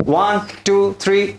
1 2 3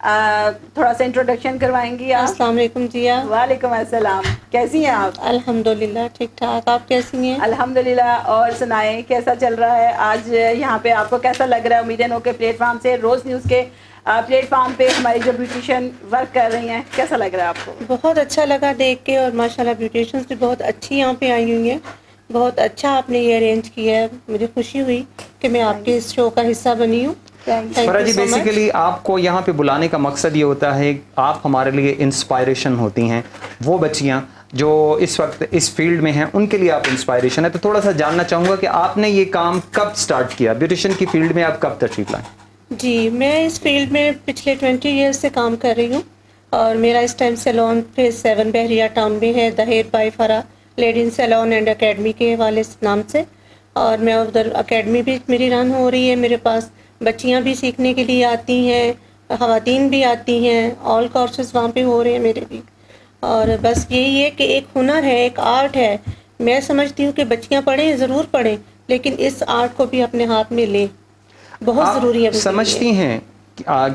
تھوڑا سا انٹروڈکشن کروائیں گی آپ؟ السلام علیکم جی. آپ وعلیکم السلام، کیسی ہیں آپ؟ الحمدللہ ٹھیک ٹھاک. آپ کیسی ہیں؟ الحمدللہ. اور سنائیں کیسا چل رہا ہے آج یہاں پہ؟ آپ کو کیسا لگ رہا ہے؟ امیدیں ہو کے پلیٹ فارم سے، روز نیوز کے پلیٹ فارم پہ ہماری جو بیوٹیشین ورک کر رہی ہیں، کیسا لگ رہا ہے آپ کو؟ بہت اچھا لگا دیکھ کے، اور ماشاءاللہ بیوٹیشنز بھی بہت اچھی یہاں پہ آئی ہوئی ہیں. بہت اچھا آپ نے یہ ارینج کیا ہے. مجھے خوشی ہوئی کہ میں آپ کے اس شو کا حصہ بنی ہوں. فرا جی، بیسیکلی آپ کو یہاں پہ بلانے کا مقصد یہ ہوتا ہے آپ ہمارے لیے انسپائریشن ہوتی ہیں. وہ بچیاں جو اس وقت اس فیلڈ میں ہیں ان کے لیے آپ انسپائریشن ہے. تو تھوڑا سا جاننا چاہوں گا کہ آپ نے یہ کام کب سٹارٹ کیا؟ بیوٹیشن کی فیلڈ میں آپ کب تشریف لائیں؟ جی، میں اس فیلڈ میں پچھلے 20 ایئرس سے کام کر رہی ہوں، اور میرا اس ٹائم سیلون فیز 7 بحریہ ٹاؤن میں ہے، دہیر by Farah لیڈین salon and academy کے حوالے نام سے. اور میں ادھر اکیڈمی بھی میری رن ہو رہی ہے. میرے پاس بچیاں بھی سیکھنے کے لیے آتی ہیں، خواتین بھی آتی ہیں. آل کورسز وہاں پہ ہو رہے ہیں میرے بھی. اور بس یہی ہے کہ ایک ہنر ہے، ایک آرٹ ہے. میں سمجھتی ہوں کہ بچیاں پڑھیں، ضرور پڑھیں، لیکن اس آرٹ کو بھی اپنے ہاتھ میں لیں. بہت ضروری ہے. سمجھتی ہیں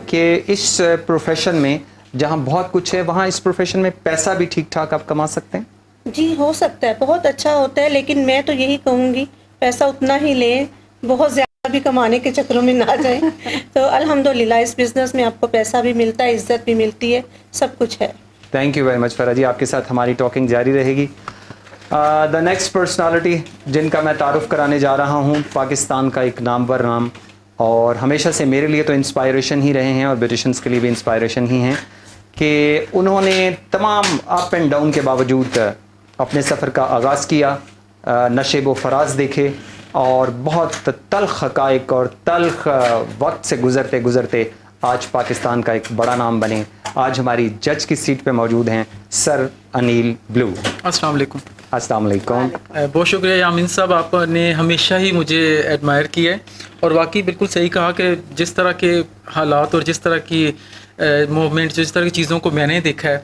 کہ اس پروفیشن میں جہاں بہت کچھ ہے وہاں اس پروفیشن میں پیسہ بھی ٹھیک ٹھاک آپ کما سکتے ہیں؟ جی ہو سکتا ہے، بہت اچھا ہوتا ہے، لیکن میں تو یہی کہوں گی پیسہ اتنا ہی لیں، بہت زیادہ بھی کمانے کے چکروں میں نہ جائیں. تو الحمدللہ اس بزنس میں آپ کو پیسہ بھی ملتا ہے، عزت بھی ملتی ہے، سب کچھ ہے. تھینک یو ویری مچ فرا جی. آپ کے ساتھ ہماری ٹاکنگ جاری رہے گی. دا نیکسٹ پرسنالٹی جن کا میں تعارف کرانے جا رہا ہوں، پاکستان کا ایک نامور نام، اور ہمیشہ سے میرے لیے تو انسپائریشن ہی رہے ہیں اور بیوٹیشنس کے لیے بھی انسپائریشن ہی ہیں، کہ انہوں نے تمام اپ اینڈ ڈاؤن کے باوجود اپنے سفر کا آغاز کیا، نشیب و فراز دیکھے، اور بہت تلخ حقائق اور تلخ وقت سے گزرتے گزرتے آج پاکستان کا ایک بڑا نام بنے. آج ہماری جج کی سیٹ پہ موجود ہیں سر انیل بلو. السلام علیکم. السلام علیکم. بہت شکریہ یامین صاحب، آپ نے ہمیشہ ہی مجھے ایڈمائر کیا ہے، اور واقعی بالکل صحیح کہا کہ جس طرح کے حالات اور جس طرح کی موومنٹ، جس طرح کی چیزوں کو میں نے دیکھا ہے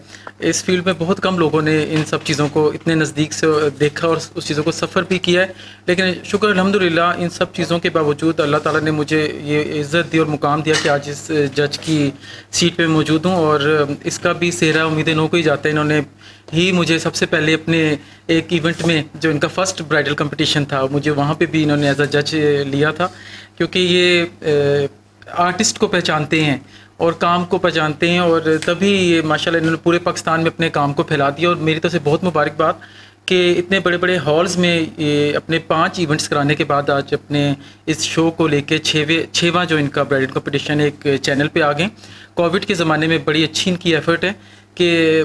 اس فیلڈ میں، بہت کم لوگوں نے ان سب چیزوں کو اتنے نزدیک سے دیکھا اور اس چیزوں کو سفر بھی کیا ہے. لیکن شکر الحمدللہ ان سب چیزوں کے باوجود اللہ تعالیٰ نے مجھے یہ عزت دی اور مقام دیا کہ آج اس جج کی سیٹ پہ موجود ہوں. اور اس کا بھی سہرا امیدیں نو کو ہی جاتا ہے. انہوں نے ہی مجھے سب سے پہلے اپنے ایک ایونٹ میں، جو ان کا فرسٹ برائڈل کمپٹیشن تھا، مجھے وہاں پہ بھی انہوں نے ایز اے جج لیا تھا، کیونکہ یہ آرٹسٹ کو پہچانتے ہیں اور کام کو پہچانتے ہیں، اور تبھی یہ ماشاءاللہ انہوں نے پورے پاکستان میں اپنے کام کو پھیلا دیا. اور میری طرف سے بہت مبارکباد کہ اتنے بڑے بڑے ہالز میں یہ اپنے 5 ایونٹس کرانے کے بعد آج اپنے اس شو کو لے کے 6واں جو ان کا برائڈل کمپٹیشن ایک چینل پہ آ گئے. کووڈ کے زمانے میں بڑی اچھی ان کی ایفرٹ ہے کہ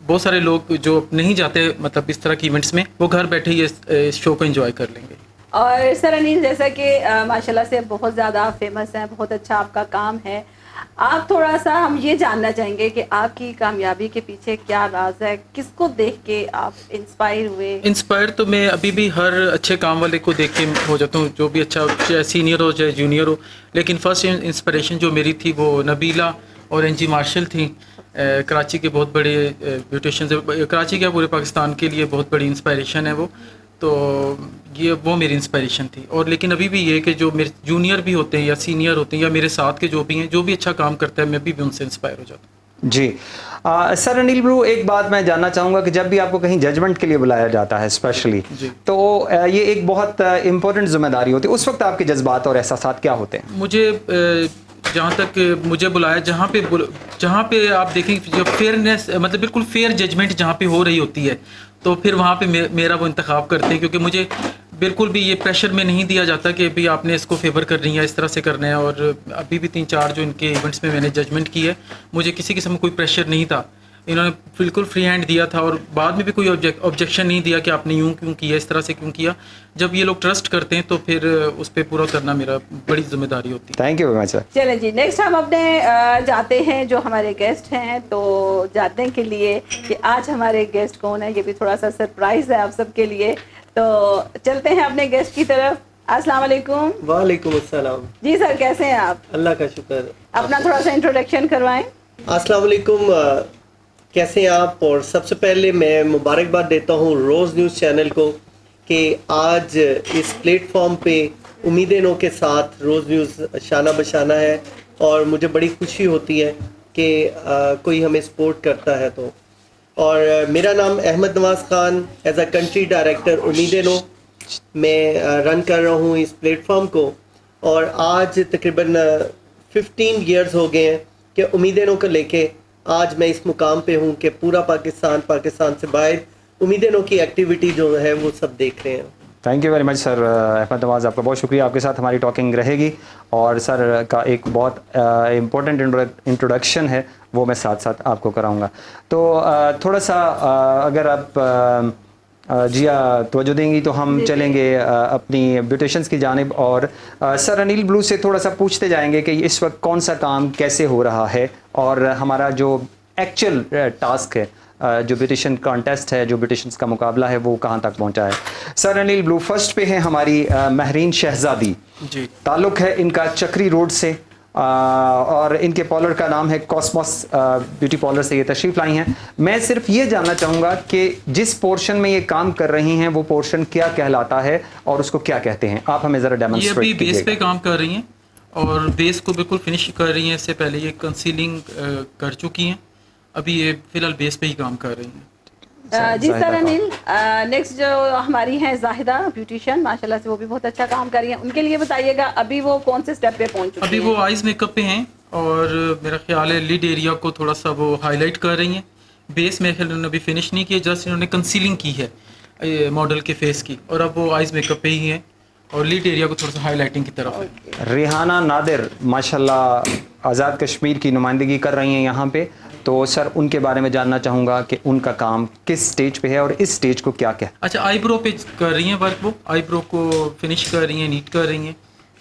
بہت سارے لوگ جو نہیں جاتے مطلب اس طرح کی ایونٹس میں، وہ گھر بیٹھے ہی اس شو کو انجوائے کر لیں گے. اور سر انیل، جیسا کہ ماشاءاللہ سے بہت زیادہ فیمس ہیں، بہت اچھا آپ کا کام ہے، آپ تھوڑا سا ہم یہ جاننا چاہیں گے کہ آپ کی کامیابی کے پیچھے کیا راز ہے؟ کس کو دیکھ کے آپ انسپائر ہوئے؟ انسپائر تو میں ابھی بھی ہر اچھے کام والے کو دیکھ کے ہو جاتا ہوں، جو بھی اچھا، چاہے سینئر ہو چاہے جونیئر ہو. لیکن فرسٹ انسپریشن جو میری تھی وہ نبیلہ اور این جی مارشل تھیں، کراچی کے بہت بڑے بیوٹیشنز. کراچی کے پورے پاکستان کے لیے بہت بڑی انسپائریشن ہے وہ، تو وہ میری انسپائریشن تھی. اور لیکن ابھی بھی یہ کہ جو میرے جونیئر بھی ہوتے ہیں یا سینئر ہوتے ہیں یا میرے ساتھ کے جو بھی ہیں، جو بھی اچھا کام کرتا ہے، میں بھی ان سے انسپائر ہو جاتا ہوں. جی سر انیل برو، ایک بات میں جاننا چاہوں گا کہ جب بھی آپ کو کہیں ججمنٹ کے لیے بلایا جاتا ہے اسپیشلی، تو یہ ایک بہت امپورٹنٹ ذمہ داری ہوتی ہے، اس وقت آپ کے جذبات اور احساسات کیا ہوتے ہیں؟ مجھے جہاں تک مجھے بلایا، جہاں پہ آپ دیکھیں جو فیئرنیس، مطلب بالکل فیئر ججمنٹ جہاں پہ ہو رہی ہوتی ہے، تو پھر وہاں پہ میرا وہ انتخاب کرتے ہیں، کیونکہ مجھے بالکل بھی یہ پریشر میں نہیں دیا جاتا کہ بھی آپ نے اس کو فیور کرنی ہے، اس طرح سے کرنا ہے. اور ابھی بھی 3-4 جو ان کے ایونٹس میں نے ججمنٹ کی ہے، مجھے کسی قسم کا کوئی پریشر نہیں تھا. انہوں نے بالکل فری ہینڈ دیا تھا، اور بعد میں بھی کوئی آبجیکشن نہیں دیا کہ آپ نے یوں کیوں کیا، اس طرح سے کیوں کیا. جب یہ لوگ ٹرسٹ کرتے ہیں تو پھر اس پہ پورا کرنا میرا بڑی ذمہ داری ہوتی ہے. تھینک یو ویری مچ. چلیں جی، نیکسٹ ہم اپنے جاتے ہیں جو ہمارے گیسٹ ہیں، تو جاتے کے لیے کہ آج ہمارے گیسٹ کون ہے، یہ بھی تھوڑا سا سرپرائز ہے آپ سب کے لیے. تو چلتے ہیں اپنے گیسٹ کی طرف. السلام علیکم. وعلیکم السلام. جی سر، کیسے ہیں آپ؟ اللہ کا شکر. اپنا تھوڑا سا انٹروڈکشن کروائیں. السلام علیکم، کیسے ہیں آپ؟ اور سب سے پہلے میں مبارکباد دیتا ہوں روز نیوز چینل کو کہ آج اس پلیٹ فارم پہ امیدیں نو کے ساتھ روز نیوز شانہ بشانہ ہے. اور مجھے بڑی خوشی ہوتی ہے کہ کوئی ہمیں سپورٹ کرتا ہے. تو اور میرا نام Ahmed Nawaz Khan, as a country director Umeed Nau میں رن کر رہا ہوں اس پلیٹ فارم کو. اور آج تقریباً 15 ایئرز ہو گئے ہیں کہ امید نو کو لے کے آج میں اس مقام پہ ہوں کہ پورا پاکستان سے باہر امید نو کی ایکٹیویٹی جو ہے وہ سب دیکھ رہے ہیں. تھینک یو ویری مچ سر احمد نواز، آپ کا بہت شکریہ. آپ کے ساتھ ہماری ٹاکنگ رہے گی اور سر کا ایک بہت امپورٹنٹ انٹروڈکشن ہے وہ میں ساتھ ساتھ آپ کو کراؤں گا. تو تھوڑا سا اگر آپ جی توجہ دیں گی تو ہم چلیں گے اپنی بیوٹیشنز کی جانب اور سر انیل بلو سے تھوڑا سا پوچھتے جائیں گے کہ اس وقت کون سا کام کیسے ہو رہا ہے اور ہمارا جو ایکچوئل ٹاسک ہے، جو بیوٹیشن کانٹیسٹ ہے، جو بیوٹیشنز کا مقابلہ ہے، وہ کہاں تک پہنچا ہے. سر انیل بلو فرسٹ پہ ہے ہماری مہرین شہزادی. جی، تعلق ہے ان کا چکری روڈ سے اور ان کے پارلر کا نام ہے کاسموس بیوٹی پارلر سے یہ تشریف لائی ہیں. میں صرف یہ جاننا چاہوں گا کہ جس پورشن میں یہ کام کر رہی ہیں وہ پورشن کیا کہلاتا ہے اور اس کو کیا کہتے ہیں، آپ ہمیں ذرا ڈیمونسٹریٹ کیجیے. یہ ابھی بیس پہ کام کر رہی ہیں اور بیس کو بالکل فنش کر رہی ہیں. اس سے پہلے یہ کنسیلنگ کر چکی ہیں، ابھی یہ فی الحال بیس پہ ہی کام کر رہی ہیں. جی سر انیل، نیکسٹ جو ہماری ہیں زاہدہ بیوٹیشین، ماشاءاللہ سے وہ بھی بہت اچھا کام کر رہی ہیں. ان کے لیے بتائیے گا ابھی وہ کون سے سٹیپ پہ پہنچ چکی ہیں؟ ابھی وہ آئیز میک اپ پہ ہیں اور میرا خیال ہے لیڈ ایریا کو تھوڑا سا وہ ہائی لائٹ کر رہی ہیں. بیس میرے خیال انہوں نے ابھی فنش نہیں کیا، جسٹ انہوں نے کنسیلنگ کی ہے ماڈل کے فیس کی، اور اب وہ آئیز میک اپ پہ ہی ہیں اور لیڈ ایریا کو تھوڑا سا ہائی لائٹنگ کی طرف ہے. ریحانہ نادر ماشاءاللہ آزاد کشمیر کی نمائندگی کر رہی ہیں یہاں پہ. تو سر ان کے بارے میں جاننا چاہوں گا کہ ان کا کام کس سٹیج پہ ہے اور اس سٹیج کو کیا کہتے ہیں. اچھا، آئی برو پہ کر رہی ہیں ورک، وہ آئی برو کو فنش کر رہی ہیں، نیٹ کر رہی ہیں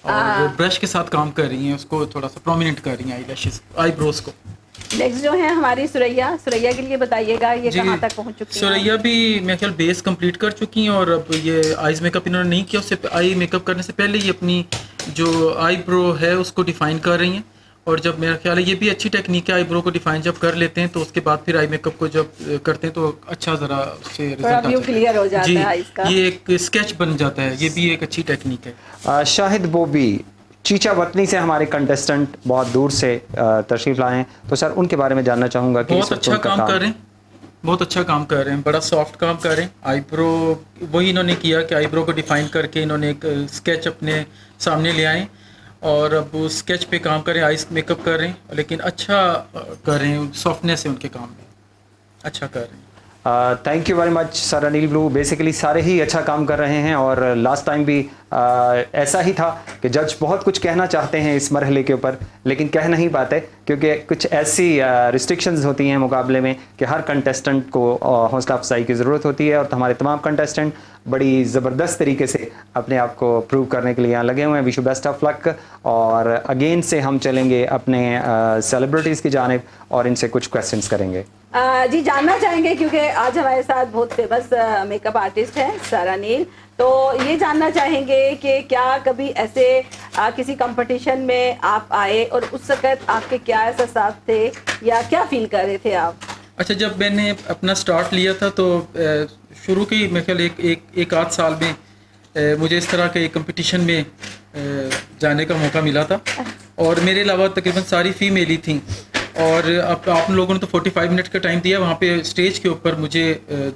اور برش کے ساتھ کام کر رہی ہیں، اس کو تھوڑا سا پرومیننٹ کر رہی ہیں آئی لیشز، آئی بروز کو. نیکسٹ جو ہے ہماری سریا کے لیے بتائیے گا یہ کہاں تک پہنچ چکی ہیں؟ سریا بھی میرے خیال بیس کمپلیٹ کر چکی ہیں اور اب یہ آئیز میک اپ انہوں نے نہیں کیا، اس سے آئی میک اپ کرنے سے پہلے یہ اپنی جو آئی برو ہے اس کو ڈیفائن کر رہی ہیں. اور جب میرا خیال ہے یہ بھی اچھی ٹیکنیک ہے، آئی برو کو ڈیفائن جب کر لیتے ہیں تو اس کے بعد پھر آئی میک اپ کو جب کرتے ہیں تو اچھا ذرا اس سے ویو کلیئر ہو جاتا ہے اس کا، یہ ایک اسکیچ بن جاتا ہے. یہ بھی ایک اچھی ٹیکنیک ہے. شاہد بوبی چیچا وطنی سے ہمارے کنٹیسٹنٹ بہت دور سے تشریف لائے ہیں، تو سر ان کے بارے میں جاننا چاہوں گا کہ بہت اچھا کام کر رہے ہیں، بہت اچھا کام کر رہے ہیں، بڑا سافٹ کام کر رہے ہیں. آئی برو وہی انہوں نے کیا کہ آئی برو کو ڈیفائن کر کے انہوں نے ایک اسکیچ اپنے سامنے لے آئے اور اب وہ اسکیچ پہ کام کر رہے ہیں، آئیز میک اپ کر رہے ہیں، لیکن اچھا کر رہے ہیں، سافٹنیس ہے ان کے کام میں، اچھا کر رہے ہیں. Thank you very much sir Anil بلو. بیسیکلی سارے ہی اچھا کام کر رہے ہیں اور لاسٹ ٹائم بھی ایسا ہی تھا کہ جج بہت کچھ کہنا چاہتے ہیں اس مرحلے کے اوپر لیکن کہہ نہیں پاتے کیونکہ کچھ ایسی ریسٹرکشنز ہوتی ہیں مقابلے میں کہ ہر کنٹیسٹنٹ کو حوصلہ افزائی کی ضرورت ہوتی ہے اور ہمارے تمام کنٹیسٹنٹ بڑی زبردست طریقے سے اپنے آپ کو پروو کرنے کے لیے یہاں لگے ہوئے ہیں. وش یو بیسٹ آف لک. اور اگین سے ہم چلیں گے اپنے سیلیبریٹیز کی جانب اور ان سے کچھ کویسچنس کریں گے. جی جاننا چاہیں گے کیونکہ آج ہمارے ساتھ بہت فیمس میک اپ آرٹسٹ ہیں سر انیل، تو یہ جاننا چاہیں گے کہ کیا کبھی ایسے کسی کمپٹیشن میں آپ آئے اور اس وقت آپ کے کیا احساسات تھے یا کیا فیل کر رہے تھے آپ؟ اچھا، جب میں نے اپنا سٹارٹ لیا تھا تو شروع کے میرے خیال ایک آدھ سال میں مجھے اس طرح کے کمپٹیشن میں جانے کا موقع ملا تھا اور میرے علاوہ تقریباً ساری فیمیل ہی تھیں اور اب آپ لوگوں نے تو 45 منٹ کا ٹائم دیا. وہاں پہ اسٹیج کے اوپر مجھے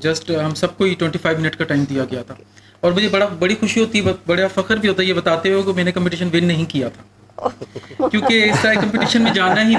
جسٹ ہم سب کو ہی 25 منٹ کا ٹائم دیا گیا تھا اور مجھے بڑی خوشی ہوتی ہے، بڑا فخر بھی ہوتا ہے یہ بتاتے ہوئے کہ میں نے کمپٹیشن ون نہیں کیا تھا، کیونکہ اس طرح کمپٹیشن میں جانا ہی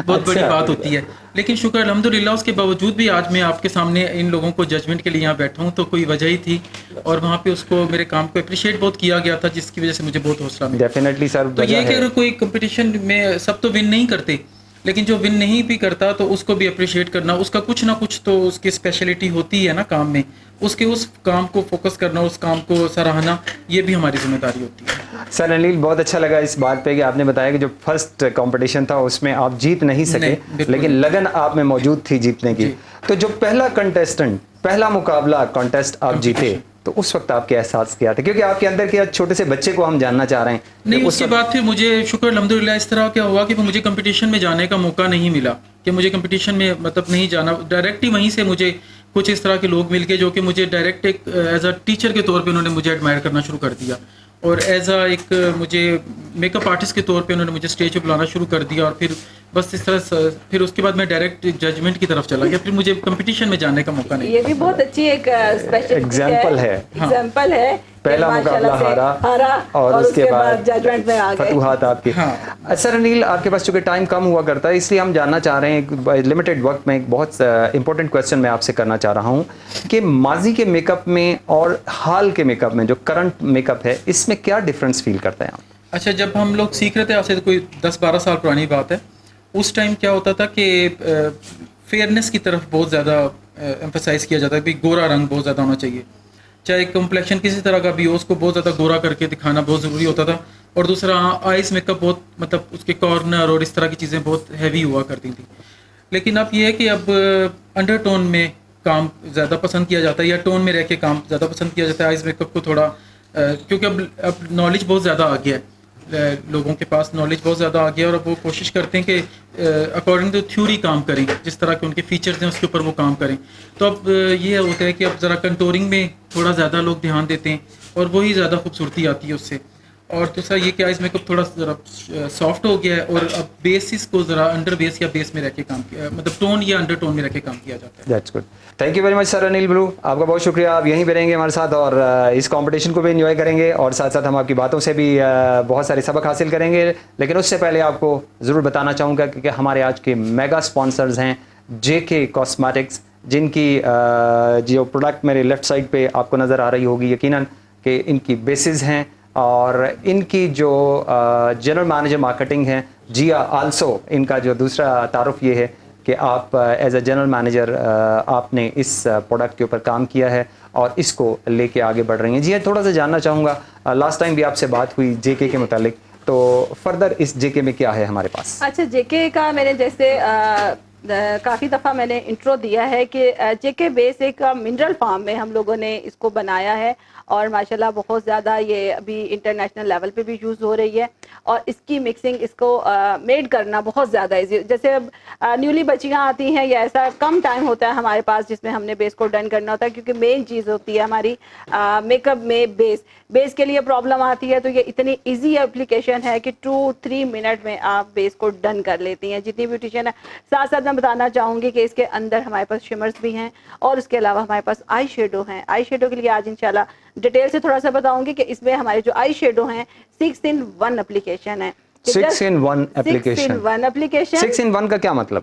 بہت بڑی بات ہوتی ہے. لیکن شکر الحمدللہ اس کے باوجود بھی آج میں آپ کے سامنے ان لوگوں کو ججمنٹ کے لیے یہاں بیٹھا ہوں تو کوئی وجہ ہی تھی اور وہاں پہ اس کو میرے کام کو اپریشیٹ بہت کیا گیا تھا جس کی وجہ سے مجھے بہت حوصلہ ملا. ڈیفینیٹلی سر. تو یہ کہ اگر کوئی کمپٹیشن میں سب تو ون نہیں کرتے لیکن جو ون نہیں بھی کرتا تو اس کو بھی اپریشیٹ کرنا، اس کا کچھ نہ کچھ تو اس کی اسپیشلٹی ہوتی ہے نا کام میں، اس کام کو فوکس کرنا، اس کام کو سراہنا، یہ بھی ہماری ذمہ داری ہوتی ہے. سر انیل بہت اچھا لگا اس بات پہ کہ آپ نے بتایا کہ جو فرسٹ کمپٹیشن تھا اس میں آپ جیت نہیں سکے لیکن لگن آپ میں موجود تھی جیتنے کی. تو جو پہلا پہلا مقابلہ کانٹیسٹ آپ جیتے تو اس وقت آپ کے احساس کیا تھا؟ کیونکہ آپ کے اندر کیا چھوٹے سے بچے کو ہم جاننا چاہ رہے ہیں. نہیں، اس کے بعد پھر مجھے شکر الحمدللہ اس طرح کیا ہوا کہ مجھے کمپٹیشن میں جانے کا موقع نہیں ملا، کہ مجھے کمپٹیشن میں مطلب نہیں جانا، ڈائریکٹ ہی وہیں سے مجھے کچھ اس طرح کے لوگ مل کے جو کہ مجھے ڈائریکٹ ایک ایز اے ٹیچر کے طور پہ انہوں نے مجھے ایڈمائر کرنا شروع کر دیا اور ایز اے ایک مجھے میک اپ آرٹسٹ کے طور پہ انہوں نے مجھے اسٹیج پہ بلانا شروع کر دیا, اور پھر بس اس طرح پھر اس کے بعد میں ڈائریکٹ ججمنٹ کی طرف چلا گیا, پھر مجھے کمپٹیشن میں جانے کا موقع نہیں. یہ بھی بہت اچھی ایک ایگزامپل ہے, ایگزامپل ہے. پہلا مقابلہ ہارا اور اس کے بعد ججمنٹ میں آ گئے. فتوحات آپ کی. سر انیل, آپ کے پاس چونکہ ٹائم کم ہوا کرتا ہے, اس لیے ہم جاننا چاہ رہے ہیں لمیٹڈ وقت میں ایک بہت امپورٹنٹ کویسچن میں آپ سے کرنا چاہ رہا ہوں کہ ماضی کے میک اپ میں اور حال کے میک اپ میں جو کرنٹ میک اپ ہے اس میں کیا ڈفرینس فیل کرتے ہیں آپ؟ اچھا, جب ہم لوگ سیکھ رہے تھے, آپ سے کوئی 10-12 سال پرانی بات ہے, اس ٹائم کیا ہوتا تھا کہ فیئرنیس کی طرف بہت زیادہ ایمفسائز کیا جاتا ہے کہ گورا رنگ بہت زیادہ ہونا چاہیے, چاہے کمپلیکشن کسی طرح کا بھی ہو, اس کو بہت زیادہ گورا کر کے دکھانا بہت ضروری ہوتا تھا. اور دوسرا آئیز میک اپ بہت مطلب اس کے کارنر اور اس طرح کی چیزیں بہت ہیوی ہوا کرتی تھیں. لیکن اب یہ ہے کہ اب انڈر ٹون میں کام زیادہ پسند کیا جاتا ہے, یا ٹون میں رہ کے کام زیادہ پسند کیا جاتا ہے آئیز میک اپ کو تھوڑا, کیونکہ اب نالج بہت زیادہ آ گیا ہے, لوگوں کے پاس نالج بہت زیادہ آ گیا, اور اب وہ کوشش کرتے ہیں کہ اکارڈنگ ٹو تھیوری کام کریں, جس طرح کے ان کے فیچرز ہیں اس کے اوپر وہ کام کریں. تو اب یہ ہوتا ہے کہ اب ذرا کنٹورنگ میں تھوڑا زیادہ لوگ دھیان دیتے ہیں, اور وہی زیادہ خوبصورتی آتی ہے اس سے. اور دوسرا یہ کہ آئیز میک اپ تھوڑا ذرا سافٹ ہو گیا ہے, اور اب بیسس کو ذرا انڈر بیس یا بیس میں رہ کے کام کیا, مطلب ٹون یا انڈر ٹون میں رہ کے کام کیا جاتا ہے. That's good. Thank you very much sir Anil Bilu, آپ کا بہت شکریہ. آپ یہیں پہ رہیں گے ہمارے ساتھ, اور اس کمپٹیشن کو بھی انجوائے کریں گے, اور ساتھ ساتھ ہم آپ کی باتوں سے بھی بہت سارے سبق حاصل کریں گے. لیکن اس سے پہلے آپ کو ضرور بتانا چاہوں گا کہ ہمارے آج کے میگا اسپانسرز ہیں جے کے کاسمیٹکس, جن کی جو پروڈکٹ میرے لیفٹ سائڈ پہ آپ کو نظر آ رہی ہوگی یقیناً کہ ان کی بیسز ہیں, اور ان کی جو جنرل مینیجر مارکیٹنگ ہیں جیا آلسو, ان کا جو دوسرا تعارف یہ ہے کہ آپ ایز اے جنرل مینیجر آپ نے اس پروڈکٹ کے اوپر کام کیا ہے اور اس کو لے کے آگے بڑھ رہی ہیں. جی تھوڑا سا جاننا چاہوں گا, لاسٹ ٹائم بھی آپ سے بات ہوئی جے کے متعلق, تو فردر اس جے کے میں کیا ہے ہمارے پاس؟ اچھا, جے کے کا میں نے جیسے کافی دفعہ میں نے انٹرو دیا ہے کہ جے کے بیس ایک منرل فارم میں ہم لوگوں نے اس کو بنایا ہے, اور ماشاءاللہ بہت زیادہ یہ ابھی انٹرنیشنل لیول پہ بھی یوز ہو رہی ہے, اور اس کی مکسنگ اس کو میڈ کرنا بہت زیادہ ایزی. جیسے اب نیولی بچیاں آتی ہیں یا ایسا کم ٹائم ہوتا ہے ہمارے پاس جس میں ہم نے بیس کو ڈن کرنا ہوتا ہے, کیونکہ مین چیز ہوتی ہے ہماری میک اپ میں بیس کے لیے پرابلم آتی ہے, تو یہ اتنی ایزی اپلیکیشن ہے کہ 2-3 منٹ میں آپ بیس کو ڈن کر لیتی ہیں جتنی بیوٹیشین ہے. ساتھ ساتھ میں بتانا چاہوں گی کہ اس کے اندر ہمارے پاس شمرز بھی ہیں, اور اس کے علاوہ ہمارے پاس آئی شیڈو ہیں. آئی شیڈو کے لیے آج انشاءاللہ ڈیٹیل سے تھوڑا سا بتاؤں گی کہ اس میں ہمارے جو آئی شیڈو ہیں 6-in-1 اپلیکیشن ہے. 6-in-1 application. 6-in-1 کا کیا مطلب؟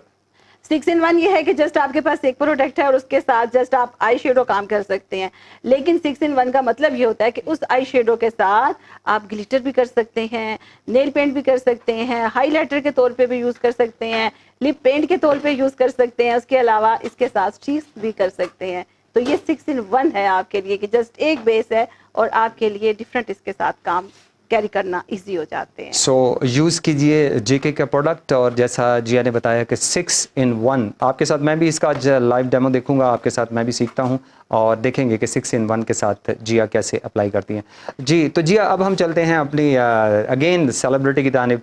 6-in-1 یہ ہے کہ جسٹ آپ کے پاس ایک پروڈکٹ ہے اور اس کے ساتھ جسٹ آپ آئی شیڈو کام کر سکتے ہیں. لیکن 6-in-1 کا مطلب یہ ہوتا ہے کہ اس آئی شیڈو کے ساتھ آپ گلیٹر بھی کر سکتے ہیں, نیل پینٹ بھی کر سکتے ہیں, ہائی لائٹر کے طور پہ بھی یوز کر سکتے ہیں, لپ پینٹ کے طور پہ یوز کر سکتے ہیں, اس کے علاوہ اس کے ساتھ اسٹیکس بھی کر سکتے ہیں. تو یہ 6-in-1 ہے آپ کے لیے کہ جسٹ ایک بیس ہے اور آپ کے لیے ڈفرینٹ اس کے ساتھ کام کیری کرنا ایزی ہو جاتے ہیں. سو یوز کیجئے جے کے کا پروڈکٹ, اور جیسا جیا نے بتایا کہ 6-in-1 آپ کے ساتھ میں بھی اس کا آج لائیو ڈیمو دیکھوں گا, آپ کے ساتھ میں بھی سیکھتا ہوں اور دیکھیں گے کہ 6-in-1 کے ساتھ جیا کیسے اپلائی کرتی ہیں. جی تو جیا اب ہم چلتے ہیں اپنی اگین سیلیبریٹی کی جانب,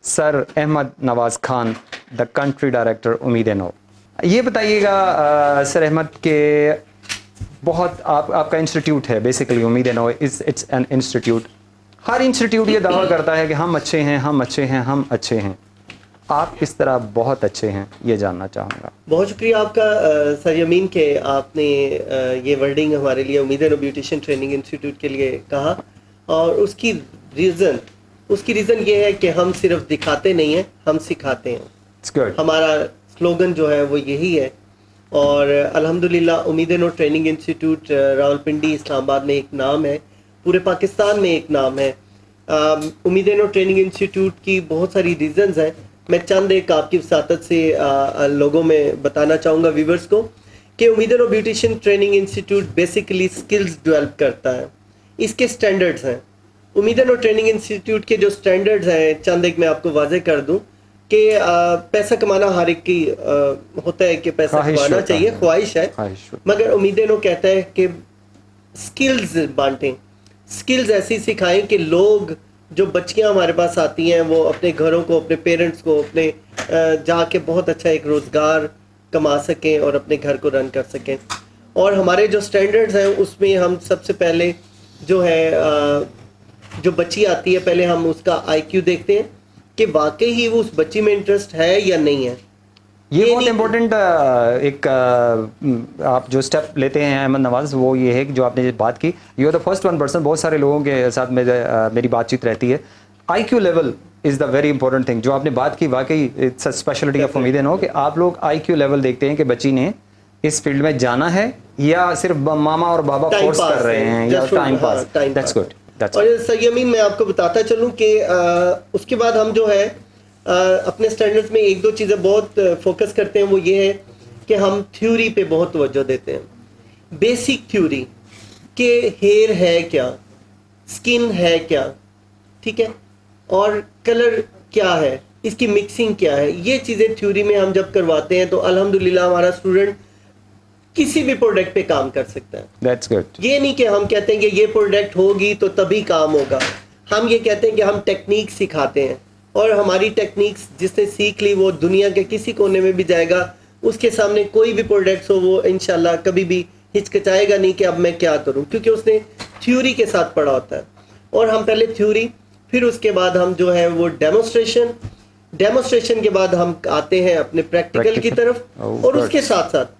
سر Ahmad Nawaz Khan, the country director Umeed نو. یہ بتائیے گا سر احمد کہ بہت آپ کا انسٹیٹیوٹ ہے basically Umeed Nau, it's an institute. ہر انسٹیٹیوٹ یہ دعویٰ کرتا ہے کہ ہم اچھے ہیں, ہم اچھے ہیں, ہم اچھے ہیں. آپ کس طرح بہت اچھے ہیں یہ جاننا چاہوں گا. بہت شکریہ آپ کا سر یمین کہ آپ نے یہ ورڈنگ ہمارے لیے امید نو بیوٹیشین ٹریننگ انسٹیٹیوٹ کے لیے کہا, اور اس کی ریزن یہ ہے کہ ہم صرف دکھاتے نہیں ہیں, ہم سکھاتے ہیں. ہمارا سلوگن جو ہے وہ یہی ہے, اور الحمدللہ امید نو ٹریننگ انسٹیٹیوٹ راولپنڈی اسلام آباد میں ایک نام ہے, پورے پاکستان میں ایک نام ہے. امید نو ٹریننگ انسٹیٹیوٹ کی بہت ساری ریزنز ہیں, میں چند ایک آپ کی وساطت سے لوگوں میں بتانا چاہوں گا ویورز کو کہ Umeed Nau beautician training institute basically skills develop کرتا ہے. اس کے سٹینڈرڈز ہیں, امید نو ٹریننگ انسٹیٹیوٹ کے جو سٹینڈرڈز ہیں چند ایک میں آپ کو واضح کر دوں کہ پیسہ کمانا ہر ایک کی ہوتا ہے کہ پیسہ کمانا چاہیے, خواہش ہے, مگر امید نو کہتا ہے کہ سکلز بانٹیں, سکلز ایسی سکھائیں کہ لوگ جو بچیاں ہمارے پاس آتی ہیں وہ اپنے گھروں کو, اپنے پیرنٹس کو اپنے جا کے بہت اچھا ایک روزگار کما سکیں اور اپنے گھر کو رن کر سکیں. اور ہمارے جو سٹینڈرڈز ہیں اس میں ہم سب سے پہلے جو ہے جو بچی آتی ہے پہلے ہم اس کا IQ دیکھتے ہیں کہ واقعی ہی وہ اس بچی میں انٹرسٹ ہے یا نہیں ہے. یہ بہت امپورٹنٹ ایک آپ جو اسٹیپ لیتے ہیں احمد نواز, وہ یہ ہے کہ جو آپ نے بات کی, you are the first one person, بہت سارے لوگوں کے ساتھ میری بات چیت رہتی ہے, IQ level is the very important thing. جو آپ نے بات کی واقعی اٹس اسپیشلٹی آف امیدین ہو کہ آپ لوگ IQ لیول دیکھتے ہیں کہ بچی نے اس فیلڈ میں جانا ہے یا صرف ماما اور بابا فورس کر رہے ہیں یا ٹائم پاس. That's good. اور سیمین میں آپ کو بتاتا چلوں کہ اس کے بعد ہم جو ہے اپنے سٹینڈرڈز میں ایک دو چیزیں بہت فوکس کرتے ہیں, وہ یہ ہے کہ ہم تھیوری پہ بہت توجہ دیتے ہیں. بیسک تھیوری کہ ہیئر ہے کیا, سکن ہے کیا, ٹھیک ہے, اور کلر کیا ہے, اس کی مکسنگ کیا ہے, یہ چیزیں تھیوری میں ہم جب کرواتے ہیں تو الحمدللہ ہمارا اسٹوڈنٹ کسی بھی پروڈکٹ پہ کام کر سکتا ہے. That's good. یہ نہیں کہ ہم کہتے ہیں کہ یہ پروڈکٹ ہوگی تو تبھی کام ہوگا. ہم یہ کہتے ہیں کہ ہم ٹیکنیک سکھاتے ہیں, اور ہماری ٹیکنیکس جس نے سیکھ لی وہ دنیا کے کسی کونے میں بھی جائے گا, اس کے سامنے کوئی بھی پروڈکٹس ہو وہ انشاءاللہ کبھی بھی ہچکچائے گا نہیں کہ اب میں کیا کروں, کیونکہ اس نے تھیوری کے ساتھ پڑھا ہوتا ہے. اور ہم پہلے تھیوری, پھر اس کے بعد ہم جو ہے وہ ڈیمونسٹریشن کے بعد ہم آتے ہیں اپنے پریکٹیکل کی طرف. اور اس کے ساتھ ساتھ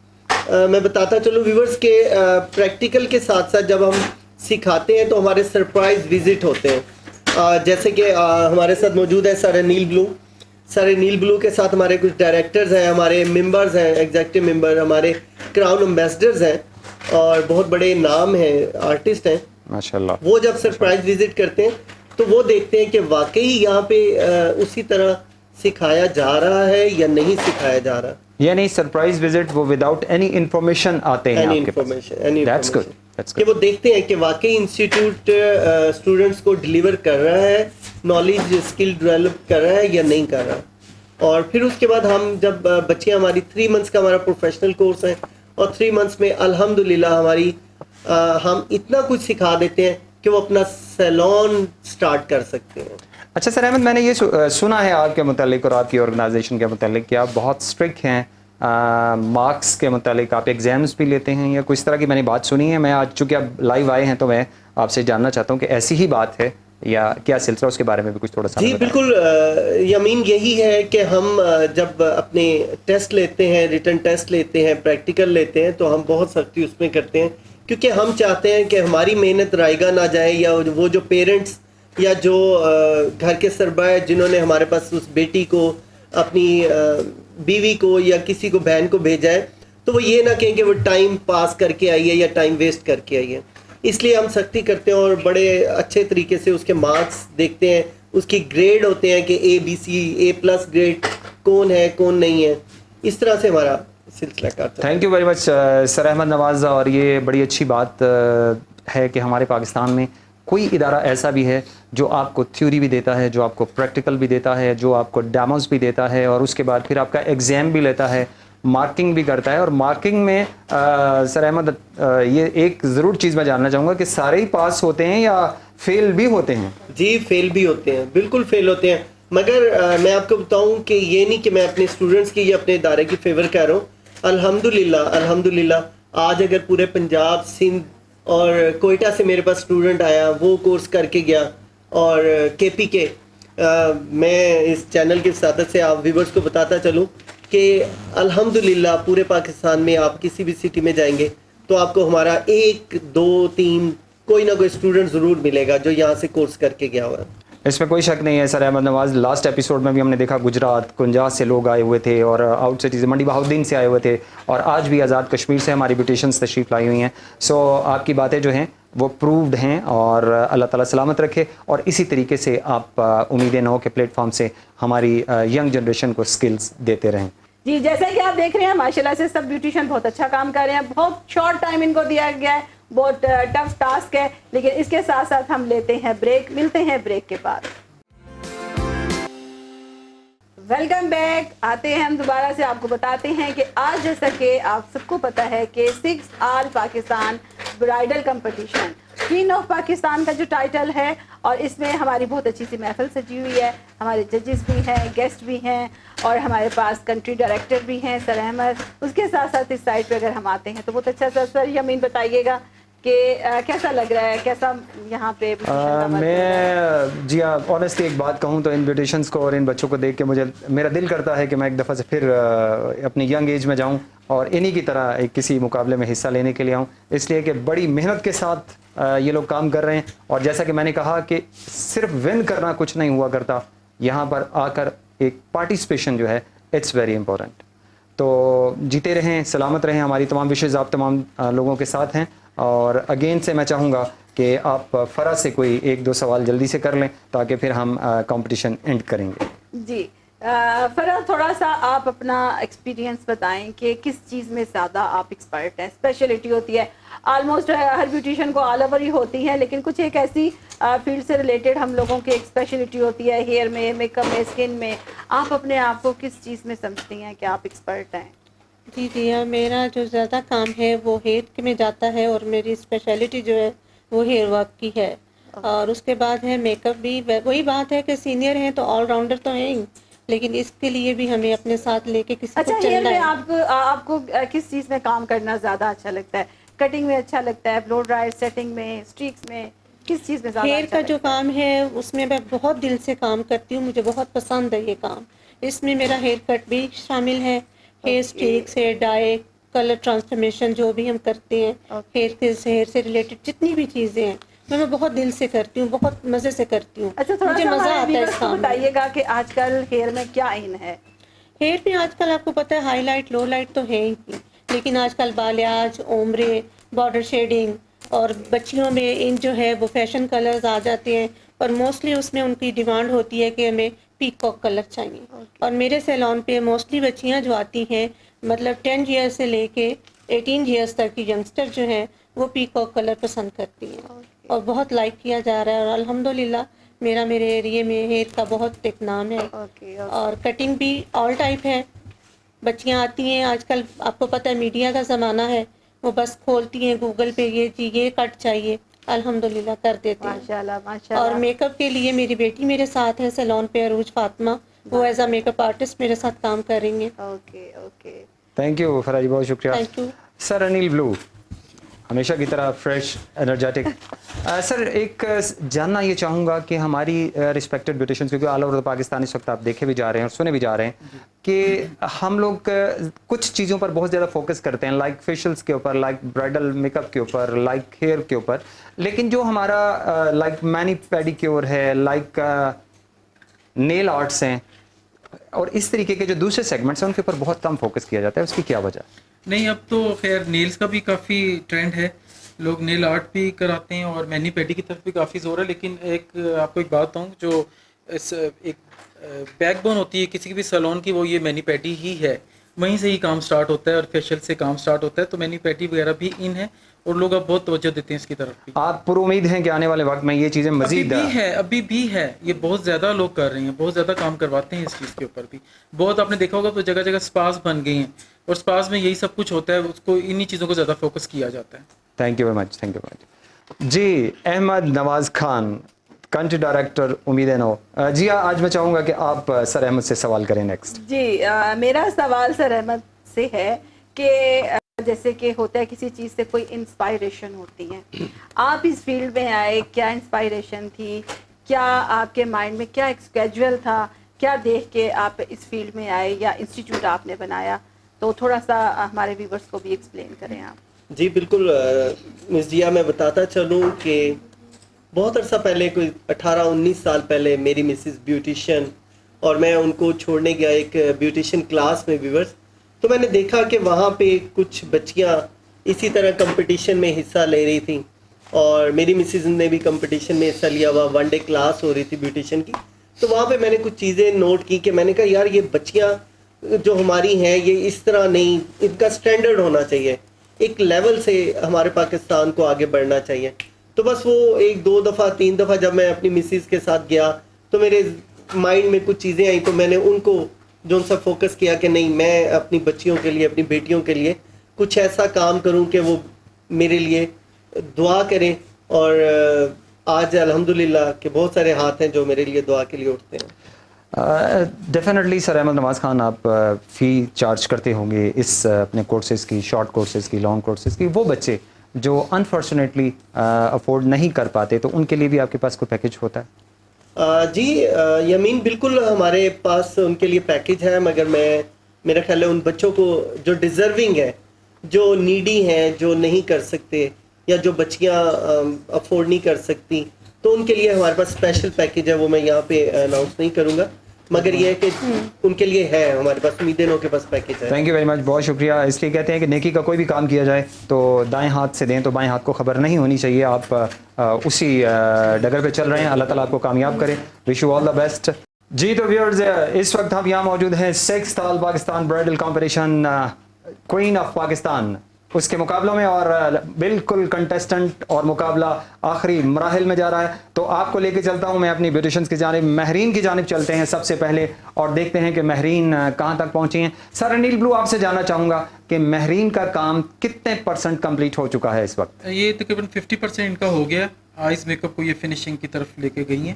میں بتاتا چلوں ویورز کے پریکٹیکل کے ساتھ ساتھ جب ہم سکھاتے ہیں تو ہمارے سرپرائز وزٹ ہوتے ہیں. جیسے کہ ہمارے ساتھ موجود ہے سر انیل بلو. سر انیل بلو کے ساتھ ہمارے کچھ ڈائریکٹرز ہیں, ہمارے ممبرز ہیں, ایگزیکٹو ممبر, ہمارے کراؤن امبیسڈرز ہیں, اور بہت بڑے نام ہیں, آرٹسٹ ہیں ماشاءاللہ. وہ جب سرپرائز وزٹ کرتے ہیں تو وہ دیکھتے ہیں کہ واقعی یہاں پہ اسی طرح سکھایا جا رہا ہے یا نہیں سکھایا جا رہا. یعنی سرپرائز وزٹ وہ وداؤٹ اینی انفارمیشن آتے ہیں آپ کے پاس. That's good. کہ وہ دیکھتے ہیں کہ واقعی انسٹیٹیوٹ اسٹوڈنٹس کو ڈلیور کر رہا ہے, نالج اسکل ڈیولپ کر رہا ہے یا نہیں کر رہا. اور پھر اس کے بعد ہم جب بچیاں ہماری 3 months کا ہمارا پروفیشنل کورس ہے, اور 3 months میں الحمدللہ ہماری ہم اتنا کچھ سکھا دیتے ہیں کہ وہ اپنا سیلون سٹارٹ کر سکتے ہیں. اچھا سر احمد, میں نے یہ سنا ہے آپ کے متعلق اور آپ کی آرگنائزیشن کے متعلق کہ آپ بہت اسٹرکٹ ہیں مارکس کے متعلق, آپ ایگزامس بھی لیتے ہیں یا کچھ طرح کی میں نے بات سنی ہے. میں آج چونکہ اب لائیو آئے ہیں تو میں آپ سے جاننا چاہتا ہوں کہ ایسی ہی بات ہے یا کیا سلسلہ, اس کے بارے میں بھی کچھ تھوڑا سا. جی بالکل یمین, یہی ہے کہ ہم جب اپنے ٹیسٹ لیتے ہیں, ریٹن ٹیسٹ لیتے ہیں, پریکٹیکل لیتے ہیں, تو ہم بہت سختی اس میں کرتے ہیں, کیونکہ ہم چاہتے ہیں کہ ہماری محنت رائگاں نہ جائے, یا وہ جو پیرنٹس یا جو گھر کے سربراہ جنہوں نے ہمارے پاس اس بیٹی کو, اپنی بیوی کو یا کسی کو بہن کو بھیجا ہے, تو وہ یہ نہ کہیں کہ وہ ٹائم پاس کر کے آئی ہے یا ٹائم ویسٹ کر کے آئی ہے. اس لیے ہم سختی کرتے ہیں اور بڑے اچھے طریقے سے اس کے مارکس دیکھتے ہیں, اس کی گریڈ ہوتے ہیں کہ ABC A+ گریڈ کون ہے کون نہیں ہے. اس طرح سے ہمارا سلسلہ کار. تھینک یو ویری مچ سر احمد نواز. اور یہ بڑی اچھی بات ہے کہ ہمارے پاکستان میں کوئی ادارہ ایسا بھی ہے جو آپ کو تھیوری بھی دیتا ہے, جو آپ کو پریکٹیکل بھی دیتا ہے, جو آپ کو ڈیموز بھی دیتا ہے, اور اس کے بعد پھر آپ کا ایگزام بھی لیتا ہے, مارکنگ بھی کرتا ہے. اور مارکنگ میں سر احمد یہ ایک ضرور چیز میں جاننا چاہوں گا کہ سارے ہی پاس ہوتے ہیں یا فیل بھی ہوتے ہیں؟ جی فیل بھی ہوتے ہیں, بالکل فیل ہوتے ہیں, مگر میں آپ کو بتاؤں کہ یہ نہیں کہ میں اپنے اسٹوڈنٹس کی یا اپنے ادارے کی فیور کہہ رہا ہوں. الحمدللہ آج اگر پورے پنجاب, سندھ اور کوئٹہ سے میرے پاس اسٹوڈنٹ آیا, وہ کورس کر کے گیا, اور KPK, میں اس چینل کی سعادت سے آپ ویورز کو بتاتا چلوں کہ الحمدللہ پورے پاکستان میں آپ کسی بھی سٹی میں جائیں گے تو آپ کو ہمارا 1 2 3 کوئی نہ کوئی اسٹوڈنٹ ضرور ملے گا جو یہاں سے کورس کر کے گیا ہوا ہے. اس میں کوئی شک نہیں ہے. سر احمد نواز لاسٹ ایپیسوڈ میں بھی ہم نے دیکھا گجرات, 49 سے لوگ آئے ہوئے تھے, اور آؤٹ سٹیز منڈی بہاؤدین سے آئے ہوئے تھے, اور آج بھی آزاد کشمیر سے ہماری بیوٹیشنس تشریف لائی ہوئی ہیں. سو آپ کی باتیں جو ہیں وہ پرووڈ ہیں, اور اللہ تعالیٰ سلامت رکھے, اور اسی طریقے سے آپ امیدیں نو کے پلیٹ فارم سے ہماری ینگ جنریشن کو سکلز دیتے رہیں. جی جیسا کہ آپ دیکھ رہے ہیں ماشاءاللہ سے سب بیوٹیشین بہت اچھا کام کر رہے ہیں. بہت شارٹ ٹائم ان کو دیا گیا ہے, بہت ٹف ٹاسک ہے, لیکن اس کے ساتھ ساتھ ہم لیتے ہیں بریک. ملتے ہیں بریک کے بعد. Welcome back. آتے ہیں ہم دوبارہ سے, آپ کو بتاتے ہیں کہ آج جیسا کہ آپ سب کو پتا ہے کہ 6 all Pakistan bridal competition queen of Pakistan کا جو ٹائٹل ہے, اور اس میں ہماری بہت اچھی سی محفل سجی ہوئی ہے. ہمارے ججز بھی ہیں, گیسٹ بھی ہیں, اور ہمارے پاس کنٹری ڈائریکٹر بھی ہیں سر احمد. اس کے ساتھ ساتھ اس سائٹ پہ اگر ہم آتے ہیں تو بہت اچھا سا. سر یمین بتائیے گا کہ کیسا لگ رہا ہے, کیسا یہاں پہ میں جی ہاں آنیسٹلی ایک بات کہوں تو ان بیوٹیشنس کو اور ان بچوں کو دیکھ کے مجھے میرا دل کرتا ہے کہ میں ایک دفعہ سے پھر اپنی ینگ ایج میں جاؤں اور انہی کی طرح ایک کسی مقابلے میں حصہ لینے کے لیے آؤں, اس لیے کہ بڑی محنت کے ساتھ یہ لوگ کام کر رہے ہیں. اور جیسا کہ میں نے کہا کہ صرف ون کرنا کچھ نہیں ہوا کرتا, یہاں پر آ کر ایک پارٹیسپیشن جو ہے اٹس ویری امپورٹنٹ. تو جیتے رہیں, سلامت رہیں, ہماری تمام وشز آپ تمام لوگوں کے ساتھ ہیں. اور اگین سے میں چاہوں گا کہ آپ فرا سے کوئی ایک دو سوال جلدی سے کر لیں تاکہ پھر ہم کمپٹیشن اینڈ کریں گے. جی فرا, تھوڑا سا آپ اپنا ایکسپیرینس بتائیں کہ کس چیز میں زیادہ آپ ایکسپرٹ ہیں. اسپیشلٹی ہوتی ہے آلموسٹ ہر بیوٹیشین کو آل اوور ہی ہوتی ہے, لیکن کچھ ایک ایسی فیلڈ سے ریلیٹڈ ہم لوگوں کی ایک اسپیشلٹی ہوتی ہے ہیئر میں, میک اپ میں, اسکن میں. آپ اپنے آپ کو کس چیز میں سمجھتی ہیں کہ آپ ایکسپرٹ ہیں؟ جی میرا جو زیادہ کام ہے وہ ہیئر میں جاتا ہے, اور میری اسپیشلٹی جو ہے وہ ہیئر ورک کی ہے. اور اس کے بعد ہے میک اپ بھی. وہی بات ہے کہ سینئر ہیں تو آل راؤنڈر تو ہیں ہی, لیکن اس کے لیے بھی ہمیں اپنے ساتھ لے کے کسی کو چلنا ہے. آپ کو کس چیز میں کام کرنا زیادہ اچھا لگتا ہے؟ کٹنگ میں اچھا لگتا ہے, بلو ڈرائی, سیٹنگ میں, اسٹریکس میں, کس چیز میں زیادہ ہیئر کا جو کام ہے اس میں میں بہت دل سے کام کرتی ہوں, مجھے بہت پسند ہے یہ کام. اس میں میرا ہیئر کٹ بھی شامل ہے, ہیئر اسٹریکس, ہیئر ڈائی, کلر ٹرانسفارمیشن جو بھی ہم کرتے ہیں, ہیئر سے ریلیٹڈ جتنی بھی چیزیں ہیں میں بہت دل سے کرتی ہوں, بہت مزے سے کرتی ہوں. اچھا, تھوڑا مجھے مزہ آتا ہے اس کام میں. بتائیے گا کہ آج کل ہیئر میں کیا ان ہے؟ ہیئر میں آج کل آپ کو پتہ ہے ہائی لائٹ لو لائٹ تو ہے ہی, لیکن آج کل بالیاج, اومبرے, بارڈر شیڈنگ, اور بچیوں میں ان جو ہے وہ فیشن کلرز آ جاتے ہیں, اور موسٹلی اس میں ان کی ڈیمانڈ ہوتی ہے کہ ہمیں پیکاک کلر چاہیے. اور میرے سیلون پہ موسٹلی بچیاں جو آتی ہیں مطلب 10 ایئر سے لے کے 18 ایئرس تک کی ینگسٹر جو ہیں وہ پیکاک کلر پسند کرتی ہیں, اور بہت لائک کیا جا رہا ہے. اور الحمدللہ میرے ایریے میں ہیئر کا بہت ایک نام ہے. اور کٹنگ بھی آل ٹائپ ہے. بچیاں آتی ہیں آج کل, آپ کو پتہ ہے میڈیا کا زمانہ ہے, وہ بس کھولتی ہیں گوگل پہ یہ کٹ چاہیے, الحمدللہ کر دیتے ہیں. ماشاءاللہ ماشاءاللہ. اور میک اپ کے لیے میری بیٹی میرے ساتھ ہے سیلون پہ, عروج فاطمہ, وہ as a make up artist میرے ساتھ کام کر رہی ہیں. اوکے تھینک یو فرا جی, بہت شکریہ. Thank you sir. Anil Bilu ہمیشہ کی طرح فریش, انرجیٹک. سر ایک جاننا یہ چاہوں گا کہ ہماری رسپیکٹڈ بیوٹیشنز, کیونکہ آل اوور پاکستان اس وقت آپ دیکھے بھی جا رہے ہیں اور سنے بھی جا رہے ہیں کہ ہم لوگ کچھ چیزوں پر بہت زیادہ فوکس کرتے ہیں, لائک فیشلز کے اوپر, لائک برائڈل میک اپ کے اوپر, لائک ہیئر کے اوپر, لیکن جو ہمارا لائک مینی پیڈیکیور ہے, لائک نیل آرٹس ہیں, اور اس طریقے کے جو دوسرے سیگمنٹس ہیں ان کے اوپر بہت کم فوکس کیا جاتا ہے. اس کی کیا وجہ؟ نہیں, اب تو خیر نیلز کا بھی کافی ٹرینڈ ہے, لوگ نیل آرٹ بھی کراتے ہیں اور مینی پیڈی کی طرف بھی کافی زور ہے. لیکن ایک آپ کو ایک بات بتاؤں, جو ایک بیک بون ہوتی ہے کسی بھی سیلون کی, وہ یہ مینی پیڈی ہی ہے. وہیں سے ہی کام سٹارٹ ہوتا ہے اور فیشل سے کام سٹارٹ ہوتا ہے. تو مینی پیڈی وغیرہ بھی ان ہے اور لوگ اب بہت توجہ دیتے ہیں اس کی طرف بھی. آپ پر امید ہیں کہ آنے والے وقت میں یہ چیزیں مزید ابھی بھی ہے, یہ بہت زیادہ لوگ کر رہے ہیں, بہت زیادہ کام کرواتے ہیں اس چیز کے اوپر بھی. بہت آپ نے دیکھا ہوگا تو جگہ جگہ سپاس بن گئی ہیں, اور سپاس میں یہی سب کچھ ہوتا ہے, اس کو انہی چیزوں کو زیادہ فوکس کیا جاتا ہے. Thank you very much, thank you very much. جی احمد نواز خان, کنٹری ڈائریکٹر امید نو. جی آج میں چاہوں گا کہ آپ سر احمد سے سوال کریں نیکسٹ. جی میرا سوال سر احمد سے ہے کہ جیسے کہ ہوتا ہے کسی چیز سے کوئی انسپائریشن ہوتی ہے, آپ اس فیلڈ میں آئے, کیا انسپائریشن تھی, کیا آپ کے مائنڈ میں کیا ایک اسکیجول تھا, کیا دیکھ کے آپ اس فیلڈ میں آئے یا انسٹیٹیوٹ آپ نے بنایا؟ تو تھوڑا سا ہمارے ویورز کو بھی ایکسپلین کریں آپ. جی بالکل مس جیا, میں بتاتا چلوں کہ بہت عرصہ پہلے, کوئی 18-19 سال پہلے, میری مسز بیوٹیشین اور میں ان کو چھوڑنے گیا ایک بیوٹیشین کلاس میں ویورز. تو میں نے دیکھا کہ وہاں پہ کچھ بچیاں اسی طرح کمپٹیشن میں حصہ لے رہی تھیں, اور میری مسز نے بھی کمپٹیشن میں حصہ لیا ہوا, 1 ڈے کلاس ہو رہی تھی بیوٹیشین کی. تو وہاں پہ میں نے کچھ چیزیں نوٹ کی کہ میں نے کہا یار یہ بچیاں جو ہماری ہیں یہ اس طرح نہیں, ان کا سٹینڈرڈ ہونا چاہیے, ایک لیول سے ہمارے پاکستان کو آگے بڑھنا چاہیے. تو بس وہ 1-2 دفعہ 3 دفعہ جب میں اپنی مسز کے ساتھ گیا تو میرے مائنڈ میں کچھ چیزیں آئیں, تو میں نے ان کو جو ان سے فوکس کیا کہ نہیں, میں اپنی بچیوں کے لیے, اپنی بیٹیوں کے لیے کچھ ایسا کام کروں کہ وہ میرے لیے دعا کریں. اور آج الحمدللہ کہ بہت سارے ہاتھ ہیں جو میرے لیے دعا کے لیے اٹھتے ہیں. ڈیفینیٹلی سر احمد نواز خان, آپ فی چارج کرتے ہوں گے اس اپنے کورسز کی, شارٹ کورسز کی, لانگ کورسز کی. وہ بچے جو انفارچونیٹلی افورڈ نہیں کر پاتے, تو ان کے لیے بھی آپ کے پاس کوئی پیکیج ہوتا ہے؟ جی یمین بالکل ہمارے پاس ان کے لیے پیکیج ہے, مگر میرا خیال ہے ان بچوں کو جو ڈیزرونگ ہے, جو نیڈی ہیں, جو نہیں کر سکتے, یا جو بچیاں افورڈ نہیں کر سکتی, تو ان کے لیے ہمارے پاس اسپیشل پیکیج ہے. وہ میں یہاں پہ اناؤنس نہیں کروں گا, مگر یہ ہے کہ ان کے لیے ہے ہمارے پاس, امیدینوں کے پاس پیکیج ہے. تھینک یو ویری مچ, بہت شکریہ. اس لیے کہتے ہیں کہ نیکی کا کوئی بھی کام کیا جائے تو دائیں ہاتھ سے دیں, تو بائیں ہاتھ کو خبر نہیں ہونی چاہیے. آپ اسی ڈگر پہ چل رہے ہیں, اللہ تعالیٰ آپ کو کامیاب کرے. Wish you all the best. جی تو ویورز, اس وقت ہم یہاں موجود ہیں 6th all Pakistan bridal competition queen of Pakistan, اس کے مقابلوں میں, اور بالکل کنٹیسٹنٹ اور مقابلہ آخری مراحل میں جا رہا ہے. تو آپ کو لے کے چلتا ہوں میں اپنی بیوٹیشنز کی جانب, مہرین کی جانب چلتے ہیں سب سے پہلے, اور دیکھتے ہیں کہ مہرین کہاں تک پہنچی ہیں. سر انیل بلو, آپ سے جاننا چاہوں گا کہ مہرین کا کام کتنے % کمپلیٹ ہو چکا ہے اس وقت؟ یہ تقریباً 50% ان کا ہو گیا. آئز میک اپ کو یہ فنیشنگ کی طرف لے کے گئی ہیں,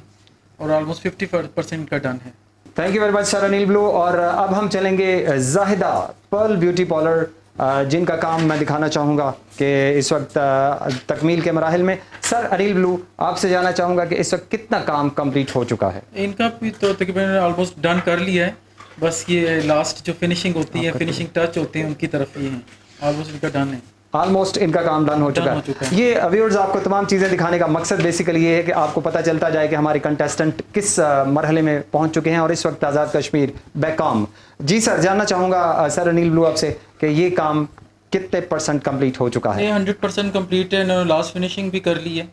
اور آلموسٹ 50% کا ڈن ہے. Thank you very much sir Anil بلو. اور اب ہم چلیں گے زاہدہ پرل بیوٹی پارلر, جن کا کام میں دکھانا چاہوں گا کہ اس وقت تکمیل کے مراحل میں. سر انیل بلو, آپ سے جاننا چاہوں گا کہ اس وقت کتنا کام کمپلیٹ ہو چکا ہے؟ ان کا بھی تو تقریباً آلموسٹ ڈن کر لیا ہے, بس یہ لاسٹ جو فنیشنگ ہوتی ہے, فنیشنگ ٹچ ہوتے ہیں, ان کی طرف یہ ہیں. آلموسٹ ان کا ڈن ہے, آلموسٹ ان کا کام ڈن ہو چکا ہے. یہ ویورز, آپ کو تمام چیزیں دکھانے کا مقصد بیسیکلی یہ ہے کہ آپ کو پتہ چلتا جائے کہ ہمارے کنٹیسٹنٹ کس مرحلے میں پہنچ چکے ہیں, اور اس وقت آزاد کشمیر بیکام. جی سر, جاننا چاہوں گا سر انیل بلو آپ سے کہ یہ کام کتنے % کمپلیٹ ہو چکا ہے؟ یہ 100% کمپلیٹ ہے. انہوں نے لاسٹ فنیشنگ بھی کر لی ہے,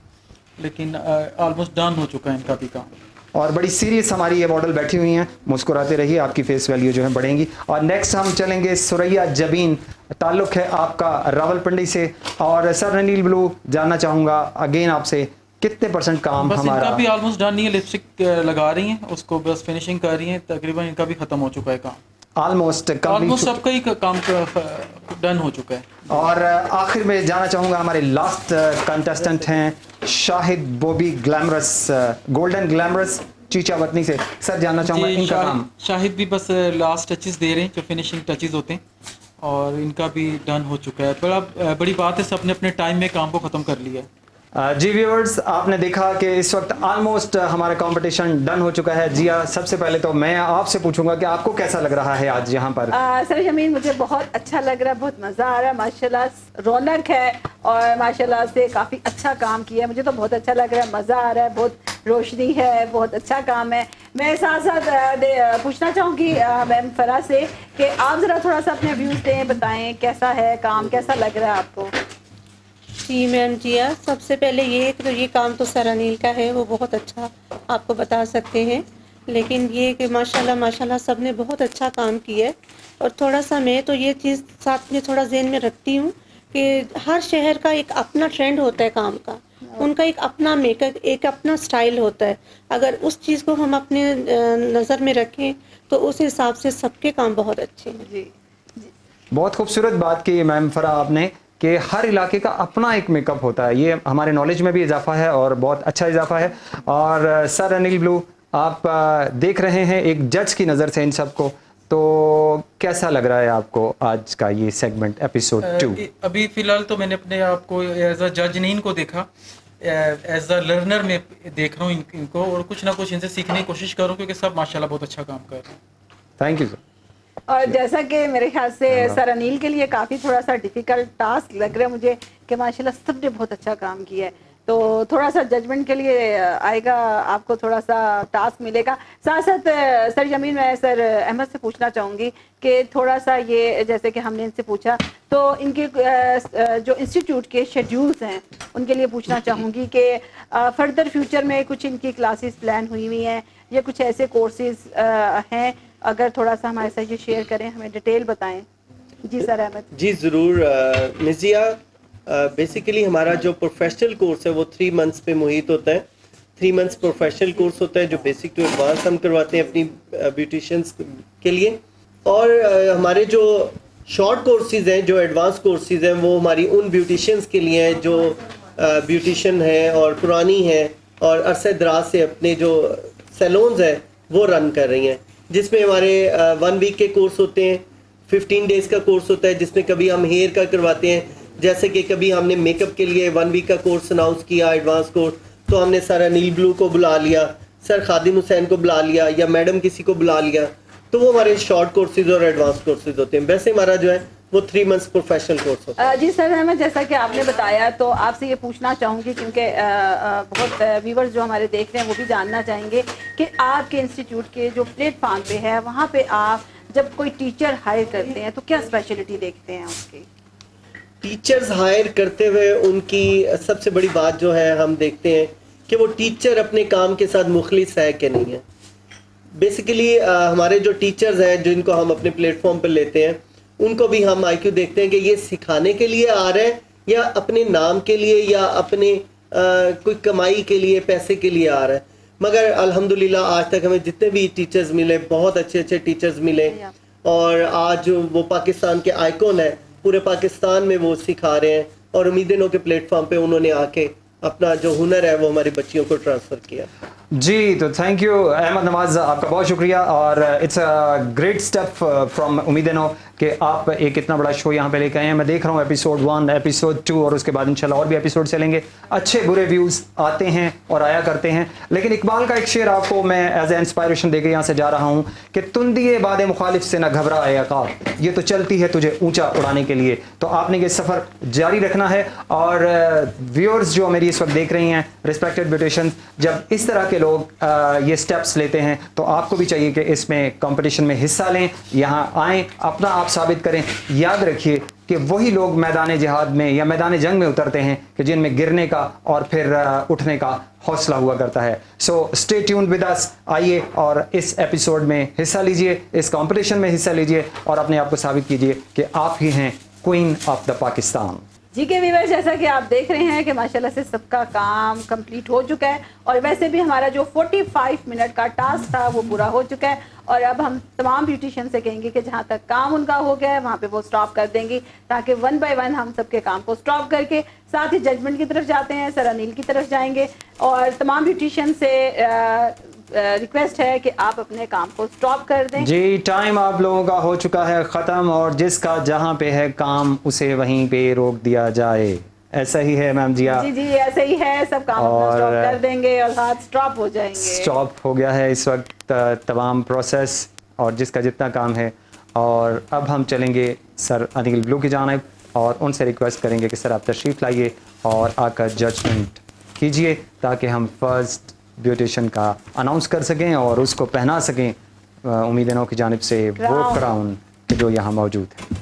لیکن آلموسٹ ڈن ہو چکا ہے ان کا بھی کام. اور بڑی سیریس ہماری یہ ماڈل بیٹھی ہوئی ہیں, مسکراتے رہیے, آپ کی فیس ویلیو جو ہے بڑھیں گی. اور نیکسٹ ہم چلیں گے ثریا جبین, تعلق ہے آپ کا راول پنڈی سے. اور سر انیل بلو, جاننا چاہوں گا اگین آپ سے کتنے % کام بس ہمارا؟ ان کا بھی آلموسٹ ڈن ہی ہے, لپسٹک لگا رہی ہیں, اس کو بس فنیشنگ کر رہی ہیں. تقریباً ان کا بھی ختم ہو چکا ہے کام, آلموسٹ سب کا ہی کام ڈن ہو چکا ہے. اور آخر میں جانا چاہوں گا ہمارے لاسٹ کنٹیسٹنٹ ہیں شاہد بوبی گلیمرس, گولڈن گلیمرس چیچا وطنی سے. سر جاننا چاہوں گا ان کا کام؟ شاہد بھی بس لاسٹ ٹچز دے رہے ہیں, جو فنیشنگ ٹچز ہوتے ہیں, اور ان کا بھی ڈن ہو چکا ہے. بڑی بات ہے, سب نے اپنے ٹائم میں کام کو ختم کر لیا ہے. جی ویورز, آپ نے دیکھا کہ اس وقت آلموسٹ ہمارا کمپٹیشن ڈن ہو چکا ہے. جی سب سے پہلے تو میں آپ سے پوچھوں گا کہ آپ کو کیسا لگ رہا ہے آج یہاں پر؟ سر جمین, مجھے بہت اچھا لگ رہا ہے, بہت مزہ آ رہا ہے. ماشاءاللہ رونق ہے, اور ماشاءاللہ سے کافی اچھا کام کیا ہے. مجھے تو بہت اچھا لگ رہا ہے, مزہ آ رہا ہے, بہت روشنی ہے, بہت اچھا کام ہے. میں ساتھ ساتھ پوچھنا چاہوں گی میم فرا سے کہ آپ ذرا تھوڑا سا اپنے ویوز دیں, بتائیں کیسا ہے کام, کیسا لگ رہا ہے آپ کو؟ جی میم, جیا سب سے پہلے یہ ہے کہ تو یہ کام تو سر انیل کا ہے, وہ بہت اچھا آپ کو بتا سکتے ہیں. لیکن یہ کہ ماشاءاللہ سب نے بہت اچھا کام کیا ہے. اور تھوڑا سا میں تو یہ چیز ساتھ میں تھوڑا ذہن میں رکھتی ہوں کہ ہر شہر کا ایک اپنا ٹرینڈ ہوتا ہے کام کا, ان کا ایک اپنا میک اپ, ایک اپنا سٹائل ہوتا ہے. اگر اس چیز کو ہم اپنے نظر میں رکھیں تو اس حساب سے سب کے کام بہت اچھے ہیں. جی بہت خوبصورت بات کی میم فرا آپ نے کہ ہر علاقے کا اپنا ایک میک اپ ہوتا ہے. یہ ہمارے نالج میں بھی اضافہ ہے, اور بہت اچھا اضافہ ہے. اور سر انیل بلو, آپ دیکھ رہے ہیں ایک جج کی نظر سے ان سب کو, تو کیسا لگ رہا ہے آپ کو آج کا یہ سیگمنٹ ایپیسوڈ 2؟ ابھی فی الحال تو میں نے اپنے آپ کو ایز اے جج نہیں ان کو دیکھا, ایز اے لرنر میں دیکھ رہا ہوں ان کو, اور کچھ نہ کچھ ان سے سیکھنے کی کوشش کروں, کیونکہ سب ماشاءاللہ بہت اچھا کام کر رہے ہیں. تھینک یو سر. اور جیسا کہ میرے خیال سے سر انیل کے لیے کافی تھوڑا سا ڈیفیکلٹ ٹاسک لگ رہا ہے مجھے, کہ ماشاءاللہ سب نے بہت اچھا کام کیا ہے, تو تھوڑا سا ججمنٹ کے لیے آئے گا, آپ کو تھوڑا سا ٹاسک ملے گا. ساتھ ساتھ سر جمین, میں سر احمد سے پوچھنا چاہوں گی کہ تھوڑا سا یہ, جیسے کہ ہم نے ان سے پوچھا, تو ان کے جو انسٹیٹیوٹ کے شیڈیولز ہیں ان کے لیے پوچھنا چاہوں گی کہ فردر فیوچر میں کچھ ان کی کلاسز پلان ہوئی ہوئی ہیں, یا کچھ ایسے کورسز ہیں, اگر تھوڑا سا ہمارے ساتھ یہ شیئر کریں, ہمیں ڈیٹیل بتائیں. جی سر احمد. جی ضرور مزیا. بیسیکلی ہمارا جو پروفیشنل کورس ہے وہ 3 منتھس پہ محیط ہوتا ہے. 3 منتھس پروفیشنل کورس ہوتا ہے جو بیسک ٹو ایڈوانس ہم کرواتے ہیں اپنی بیوٹیشینس کے لیے. اور ہمارے جو شارٹ کورسز ہیں, جو ایڈوانس کورسز ہیں, وہ ہماری ان بیوٹیشینس کے لیے ہیں جو بیوٹیشین ہیں اور پرانی ہیں اور عرصہ دراز سے اپنے جو سیلونز ہیں وہ رن کر رہی ہیں, جس میں ہمارے 1 ویک کے کورس ہوتے ہیں, 15 ڈیز کا کورس ہوتا ہے جس میں کبھی ہم ہیئر کا کرواتے ہیں, جیسے کہ کبھی ہم نے میک اپ کے لیے 1 ویک کا کورس اناؤنس کیا, ایڈوانس کورس, تو ہم نے سر انیل بلو کو بلا لیا, سر خادم حسین کو بلا لیا, یا میڈم کسی کو بلا لیا. تو وہ ہمارے شارٹ کورسز اور ایڈوانس کورسز ہوتے ہیں. ویسے ہمارا جو ہے وہ 3 منتھس پروفیشنل کورس ہوتا ہے. جی سر احمد, جیسا کہ آپ نے بتایا تو آپ سے یہ پوچھنا چاہوں گی کیونکہ بہت ویورز جو ہمارے دیکھ رہے ہیں وہ بھی جاننا چاہیں گے کہ آپ کے انسٹیٹیوٹ کے جو پلیٹ فارم پہ ہے وہاں پہ آپ جب کوئی ٹیچر ہائر کرتے ہیں تو کیا اسپیشلٹی دیکھتے ہیں اس کی؟ ٹیچرز ہائر کرتے ہوئے ان کی سب سے بڑی بات جو ہے ہم دیکھتے ہیں کہ وہ ٹیچر اپنے کام کے ساتھ مخلص ہے کہ نہیں ہے. بیسیکلی ہمارے جو ٹیچرز ہیں جن کو ہم اپنے پلیٹ فارم پہ لیتے ہیں ان کو بھی ہم آئی کیو دیکھتے ہیں کہ یہ سکھانے کے لیے آ رہے ہیں یا اپنے نام کے لیے یا اپنے کوئی کمائی کے لیے, پیسے کے لیے آ رہا ہے. مگر الحمدللہ آج تک ہمیں جتنے بھی ٹیچرز ملے, بہت اچھے اچھے ٹیچرز ملے, اور آج وہ پاکستان کے آئیکن ہیں, پورے پاکستان میں وہ سکھا رہے ہیں, اور امیدنوں کے پلیٹ فارم پہ انہوں نے آ کے اپنا جو ہنر ہے وہ ہماری بچیوں کو ٹرانسفر کیا. جی تو تھینک یو احمد نواز, آپ کا بہت شکریہ, اور it's a great step from Umeednau کہ آپ ایک اتنا بڑا شو یہاں پہ لے کے آئے ہیں. میں دیکھ رہا ہوں ایپیسوڈ 1, ایپیسوڈ 2 اور اس کے بعد انشاءاللہ اور بھی ایپیسوڈ چلیں گے. اچھے برے ویوز آتے ہیں اور آیا کرتے ہیں, لیکن اقبال کا ایک شعر آپ کو میں ایز اے انسپائریشن دے کے یہاں سے جا رہا ہوں کہ تندی باد مخالف سے نہ گھبرا اے عقاب, یہ تو چلتی ہے تجھے اونچا اڑانے کے لیے. تو آپ نے یہ سفر جاری رکھنا ہے. اور ویورز جو میری اس وقت دیکھ رہی ہیں, ریسپیکٹڈ بیوٹیشین, جب اس طرح کے لوگ یہ سٹیپس لیتے ہیں تو آپ کو بھی چاہیے کہ اس میں کمپٹیشن میں حصہ لیں, یہاں آئیں, اپنا آپ ثابت کریں. یاد رکھیے کہ وہی لوگ میدان جہاد میں یا میدان جنگ میں اترتے ہیں کہ جن میں گرنے کا اور پھر اٹھنے کا حوصلہ ہوا کرتا ہے. So stay tuned with us, آئیے اور اس ایپیسوڈ میں حصہ لیجئے, اس کمپٹیشن میں حصہ لیجئے اور اپنے آپ کو ثابت کیجئے کہ آپ ہی ہیں کوئین آف دا پاکستان. جی کے ویور, جیسا کہ آپ دیکھ رہے ہیں کہ ماشاءاللہ سے سب کا کام کمپلیٹ ہو چکا ہے, اور ویسے بھی ہمارا جو 45 منٹ کا ٹاسک تھا وہ پورا ہو چکا ہے. اور اب ہم تمام بیوٹیشین سے کہیں گے کہ جہاں تک کام ان کا ہو گیا ہے وہاں پہ وہ سٹاپ کر دیں گی, تاکہ 1 بائی 1 ہم سب کے کام کو سٹاپ کر کے ساتھ ہی ججمنٹ کی طرف جاتے ہیں. سر انیل کی طرف جائیں گے, اور تمام بیوٹیشین سے ریکویسٹ ہے کہ آپ اپنے کام کو سٹاپ کر دیں. جی ٹائم آپ لوگوں کا ہو چکا ہے ختم, اور جس کا جہاں پہ ہے کام اسے وہیں پہ روک دیا جائے. ایسا ہی ہے میم جی؟ جی جی ایسا ہی ہے, سب کام اپنا سٹاپ کر دیں گے اور ہاتھ سٹاپ ہو جائیں گے. سٹاپ ہو گیا ہے اس وقت تمام پروسیس, اور جس کا جتنا کام ہے. اور اب ہم چلیں گے سر انیل بلو کی جانب اور ان سے ریکویسٹ کریں گے کہ سر آپ تشریف لائیے اور آ کر ججمنٹ کیجئے, تاکہ ہم فرسٹ بیوٹیشین کا اناؤنس کر سکیں اور اس کو پہنا سکیں امیدنوں کی جانب سے وہ کراؤن جو یہاں موجود ہے.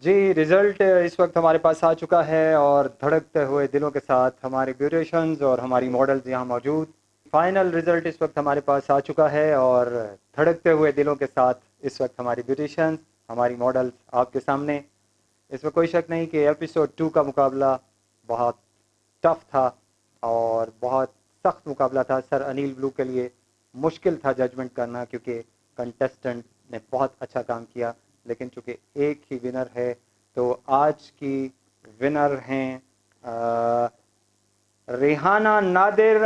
جی رزلٹ اس وقت ہمارے پاس آ چکا ہے, اور دھڑکتے ہوئے دلوں کے ساتھ ہمارے بیوٹیشنز اور ہماری ماڈلز یہاں موجود. فائنل رزلٹ اس وقت ہمارے پاس آ چکا ہے, اور دھڑکتے ہوئے دلوں کے ساتھ اس وقت ہماری بیوٹیشنز, ہماری ماڈلز آپ کے سامنے. اس میں کوئی شک نہیں کہ ایپیسوڈ 2 کا مقابلہ بہت ٹف تھا اور بہت سخت مقابلہ تھا. سر انیل بلو کے لیے مشکل تھا ججمنٹ کرنا, کیونکہ کنٹیسٹنٹ نے بہت اچھا کام کیا, لیکن چونکہ ایک ہی ونر ہے تو آج کی ونر ہیں ریحانہ نادر,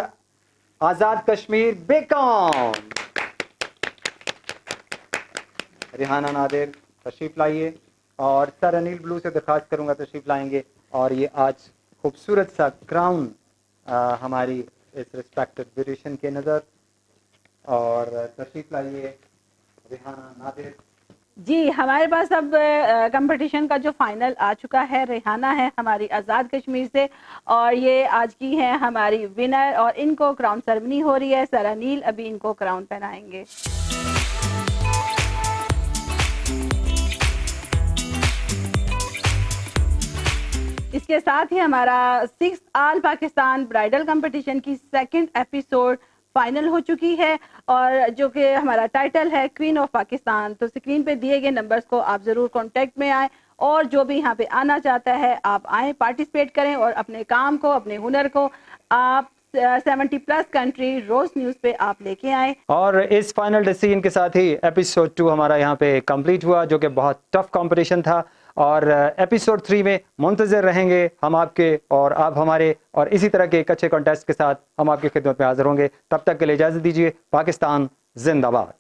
آزاد کشمیر بیکم. ریحانہ نادر تشریف لائیے, اور سر انیل بلو سے درخواست کروں گا تشریف لائیں گے, اور یہ آج خوبصورت سا کراؤن ہماری اس ریسپیکٹڈ بیوٹیشین کے نظر. اور تشریف لائیے ریحانہ نادر. جی ہمارے پاس اب کمپٹیشن کا جو فائنل آ چکا ہے، ریحانہ ہے ہماری آزاد کشمیر سے، اور یہ آج کی ہیں ہماری ونر، اور ان کو کراؤن سرمنی ہو رہی ہے. سر انیل ابھی ان کو کراؤن پہنائیں گے. اس کے ساتھ ہی ہمارا 6 آل پاکستان برائڈل کمپٹیشن کی سیکنڈ ایپیسوڈ فائنل ہو چکی ہے، اور جو کہ ہمارا ٹائٹل ہے کوئین آف پاکستان. تو اسکرین پہ دیے گئے نمبرز کو آپ ضرور کانٹیکٹ میں آئیں، اور جو بھی یہاں پہ آنا چاہتا ہے آپ آئیں، پارٹیسپیٹ کریں، اور اپنے کام کو، اپنے ہنر کو آپ 70+ کنٹری روز نیوز پہ آپ لے کے آئیں. اور اس فائنل ڈیسیژن کے ساتھ ہی ایپیسوڈ 2 ہمارا یہاں پہ کمپلیٹ ہوا، جو کہ بہت ٹف کمپٹیشن تھا، اور ایپیسوڈ 3 میں منتظر رہیں گے ہم آپ کے اور آپ ہمارے، اور اسی طرح کے ایک اچھے کنٹیسٹ کے ساتھ ہم آپ کی خدمت میں حاضر ہوں گے. تب تک کے لیے اجازت دیجیے. پاکستان زندہ باد.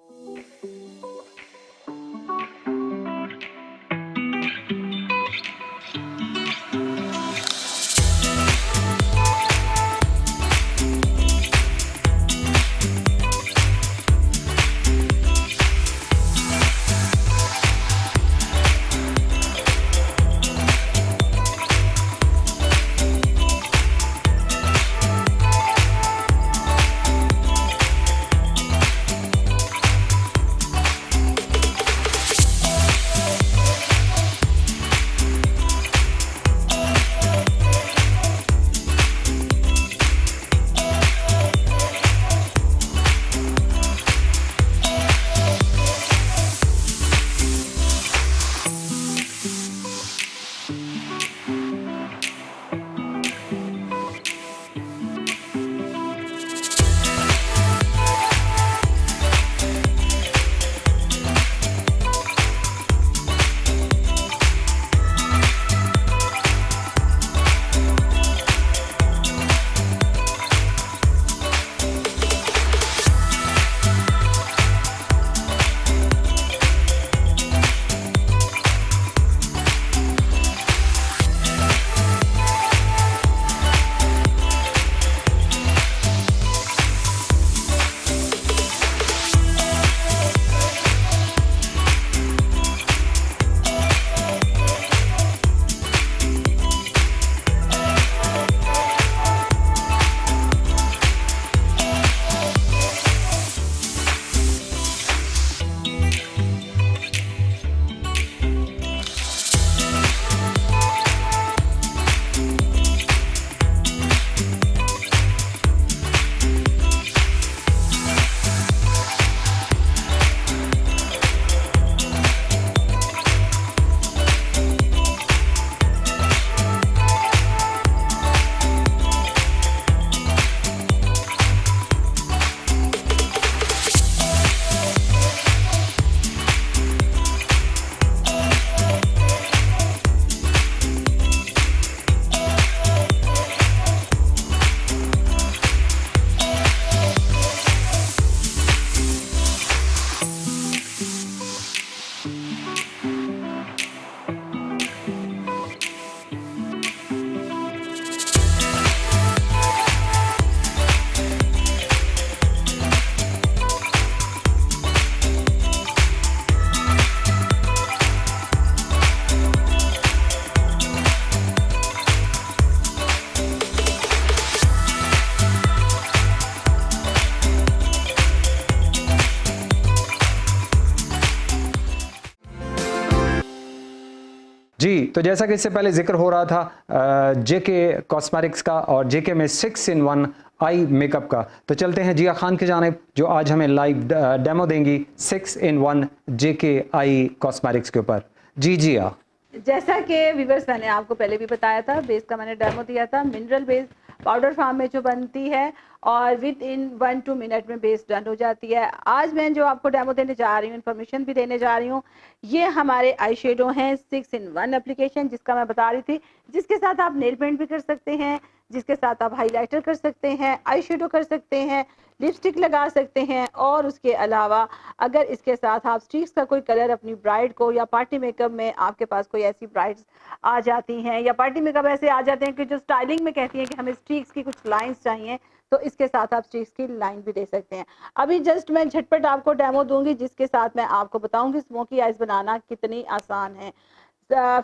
جی تو جیسا کہ اس سے پہلے ذکر ہو رہا تھا جے کے کاسمیٹکس کا اور جے کے میں 6-in-1 آئی میک اپ کا، تو چلتے ہیں جیا خان کی جانب جو آج ہمیں لائیو ڈیمو دیں گی 6-in-1 جے کے آئی کاسمیٹکس کے اوپر. جی جیا. جیسا کہ ویورز میں نے آپ کو پہلے بھی بتایا تھا، بیس کا میں نے ڈیمو دیا تھا، منرل بیس پاؤڈر فارم میں جو بنتی ہے اور ود ان 1-2 منٹ میں بیس ڈن ہو جاتی ہے. آج میں جو آپ کو ڈیمو دینے جا رہی ہوں، انفارمیشن بھی دینے جا رہی ہوں، یہ ہمارے آئی شیڈو ہیں 6-in-1 اپلیکیشن، جس کا میں بتا رہی تھی، جس کے ساتھ آپ نیل پینٹ بھی کر سکتے ہیں، جس کے ساتھ آپ ہائی لائٹر کر سکتے ہیں، آئی شیڈو کر سکتے ہیں، لپسٹک لگا سکتے ہیں، اور اس کے علاوہ اگر اس کے ساتھ آپ سٹریکس کا کوئی کلر اپنی برائڈ کو، یا پارٹی میک اپ میں آپ کے پاس کوئی ایسی برائڈز آ جاتی ہیں یا پارٹی میک اپ ایسے آ جاتے ہیں کہ جو سٹائلنگ میں کہتی ہیں کہ ہمیں سٹریکس کی کچھ لائنز چاہیے، تو اس کے ساتھ آپ اسٹریکس کی لائن بھی دے سکتے ہیں. ابھی جسٹ میں جھٹپٹ آپ کو ڈیمو دوں گی جس کے ساتھ میں آپ کو بتاؤں گی اسموکی آئز بنانا کتنی آسان ہے.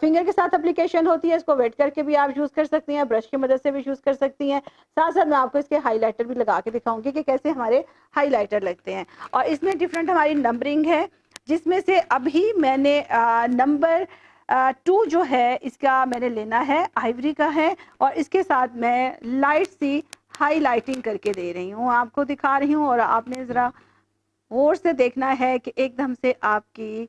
فنگر کے ساتھ اپلیکیشن ہوتی ہے, اس کو ویٹ کر کے بھی آپ یوز کر سکتی ہیں, برش کی مدد سے بھی یوز کر سکتی ہیں. ساتھ ساتھ میں آپ کو اس کے ہائی لائٹر بھی لگا کے دکھاؤں گی کہ کیسے ہمارے ہائی لائٹر لگتے ہیں. اور اس میں ڈفرینٹ ہماری نمبرنگ ہے, جس میں سے ابھی میں نے نمبر 2 جو ہے اس کا میں نے لینا ہے, آئیوری کا ہے, اور اس کے ساتھ میں لائٹ سی ہائی لائٹنگ کر کے دے رہی ہوں, آپ کو دکھا رہی ہوں. اور آپ نے ذرا غور سے دیکھنا ہے کہ ایک دم سے آپ کی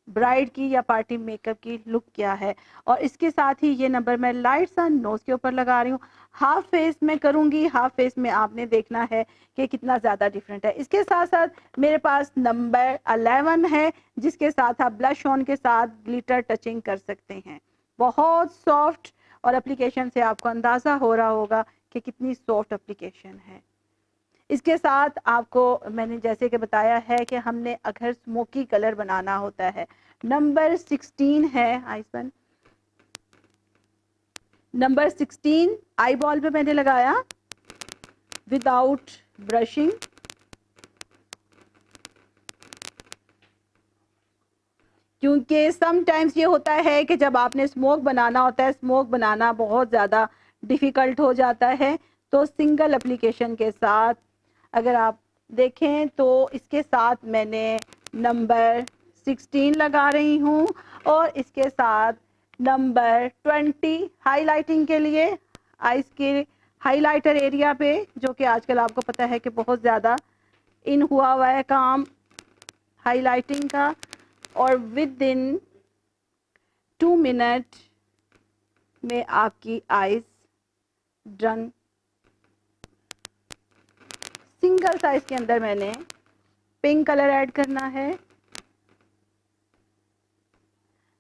برائڈ کی یا پارٹی میک اپ کی لک کیا ہے. اور اس کے ساتھ ہی یہ نمبر میں لائٹ سا نوز کے اوپر لگا رہی ہوں. ہاف فیس میں کروں گی, ہاف فیس میں آپ نے دیکھنا ہے کہ کتنا زیادہ ڈیفرنٹ ہے. اس کے ساتھ ساتھ میرے پاس نمبر 11 ہے جس کے ساتھ آپ بلش آن کے ساتھ گلیٹر ٹچنگ کر سکتے ہیں. بہت سافٹ, اور اپلیکیشن سے آپ کو اندازہ ہو رہا ہوگا کہ کتنی سافٹ اپلیکیشن ہے. اس کے ساتھ آپ کو میں نے جیسے کہ بتایا ہے کہ ہم نے اگر اسموکی کلر بنانا ہوتا ہے, نمبر 16 ہے آئسن, نمبر 16 آئی بال پہ میں نے لگایا وداؤٹ برشنگ. کیونکہ سم ٹائمز یہ ہوتا ہے کہ جب آپ نے اسموک بنانا ہوتا ہے, اسموک بنانا بہت زیادہ ڈیفیکلٹ ہو جاتا ہے, تو سنگل اپلیکیشن کے ساتھ اگر آپ دیکھیں تو اس کے ساتھ میں نے نمبر 16 لگا رہی ہوں, اور اس کے ساتھ نمبر 20 ہائی لائٹنگ کے لیے آئز کے ہائی لائٹر ایریا پہ, جو کہ آج کل آپ کو پتہ ہے کہ بہت زیادہ ان ہوا ہے کام ہائی لائٹنگ کا. اور ود ان 2 منٹ میں آپ کی آئز ڈن. سنگل سائز کے اندر میں نے پنک کلر ایڈ کرنا ہے,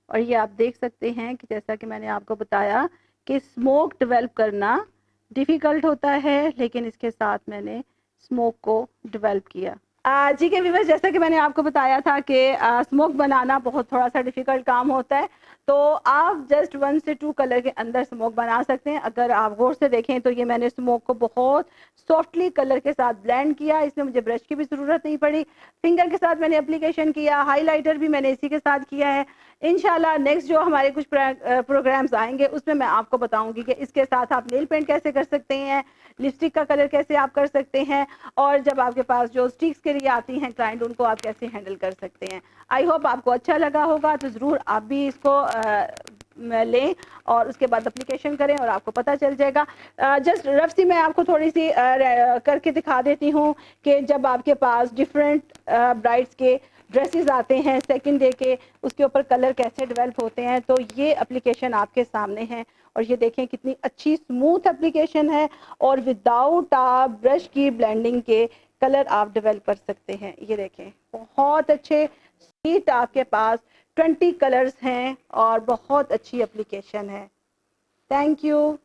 اور یہ آپ دیکھ سکتے ہیں کہ جیسا کہ میں نے آپ کو بتایا کہ اسموک ڈیولپ کرنا ڈیفیکلٹ ہوتا ہے, لیکن اس کے ساتھ میں نے اسموک کو ڈیولپ کیا. جی کے ویورز, جیسا کہ میں نے آپ کو بتایا تھا کہ اسموک بنانا بہت تھوڑا سا ڈیفیکلٹ کام ہوتا ہے, تو آپ جسٹ 1 سے 2 کلر کے اندر اسموک بنا سکتے ہیں. اگر آپ غور سے دیکھیں تو یہ میں نے اسموک کو بہت سافٹلی کلر کے ساتھ بلینڈ کیا, اس میں مجھے برش کی بھی ضرورت نہیں پڑی. فنگر کے ساتھ میں نے اپلیکیشن کیا, ہائی لائٹر بھی میں نے اسی کے ساتھ کیا ہے. انشاءاللہ نیکسٹ جو ہمارے کچھ پروگرامز آئیں گے اس میں آپ کو بتاؤں گی کہ اس کے ساتھ آپ نیل پینٹ کیسے کر سکتے ہیں, لپسٹک کا کلر کیسے آپ کر سکتے ہیں, اور جب آپ کے پاس جو اسٹکس کے لیے آتی ہیں کلائنٹ ان کو آپ کیسے ہینڈل کر سکتے ہیں. آئی ہوپ آپ کو اچھا لگا ہوگا, تو ضرور آپ بھی اس کو لیں اور اس کے بعد اپلیکیشن کریں اور آپ کو پتہ چل جائے گا. جسٹ رف سی میں آپ کو تھوڑی سی کر کے دکھا دیتی ہوں کہ جب آپ کے پاس ڈفرینٹ برائڈس کے ڈریسز آتے ہیں سیکنڈ ڈے کے, اس کے اوپر کلر کیسے ڈیولپ ہوتے ہیں. تو یہ اپلیکیشن آپ کے سامنے ہے, اور یہ دیکھیں کتنی اچھی اسموتھ اپلیکیشن ہے, اور وداؤٹ آپ برش کی بلینڈنگ کے کلر آپ ڈیولپ کر سکتے ہیں. یہ دیکھیں بہت اچھے سیٹ آپ کے پاس 20 کلرز ہیں, اور بہت اچھی اپلیکیشن ہے. Thank you.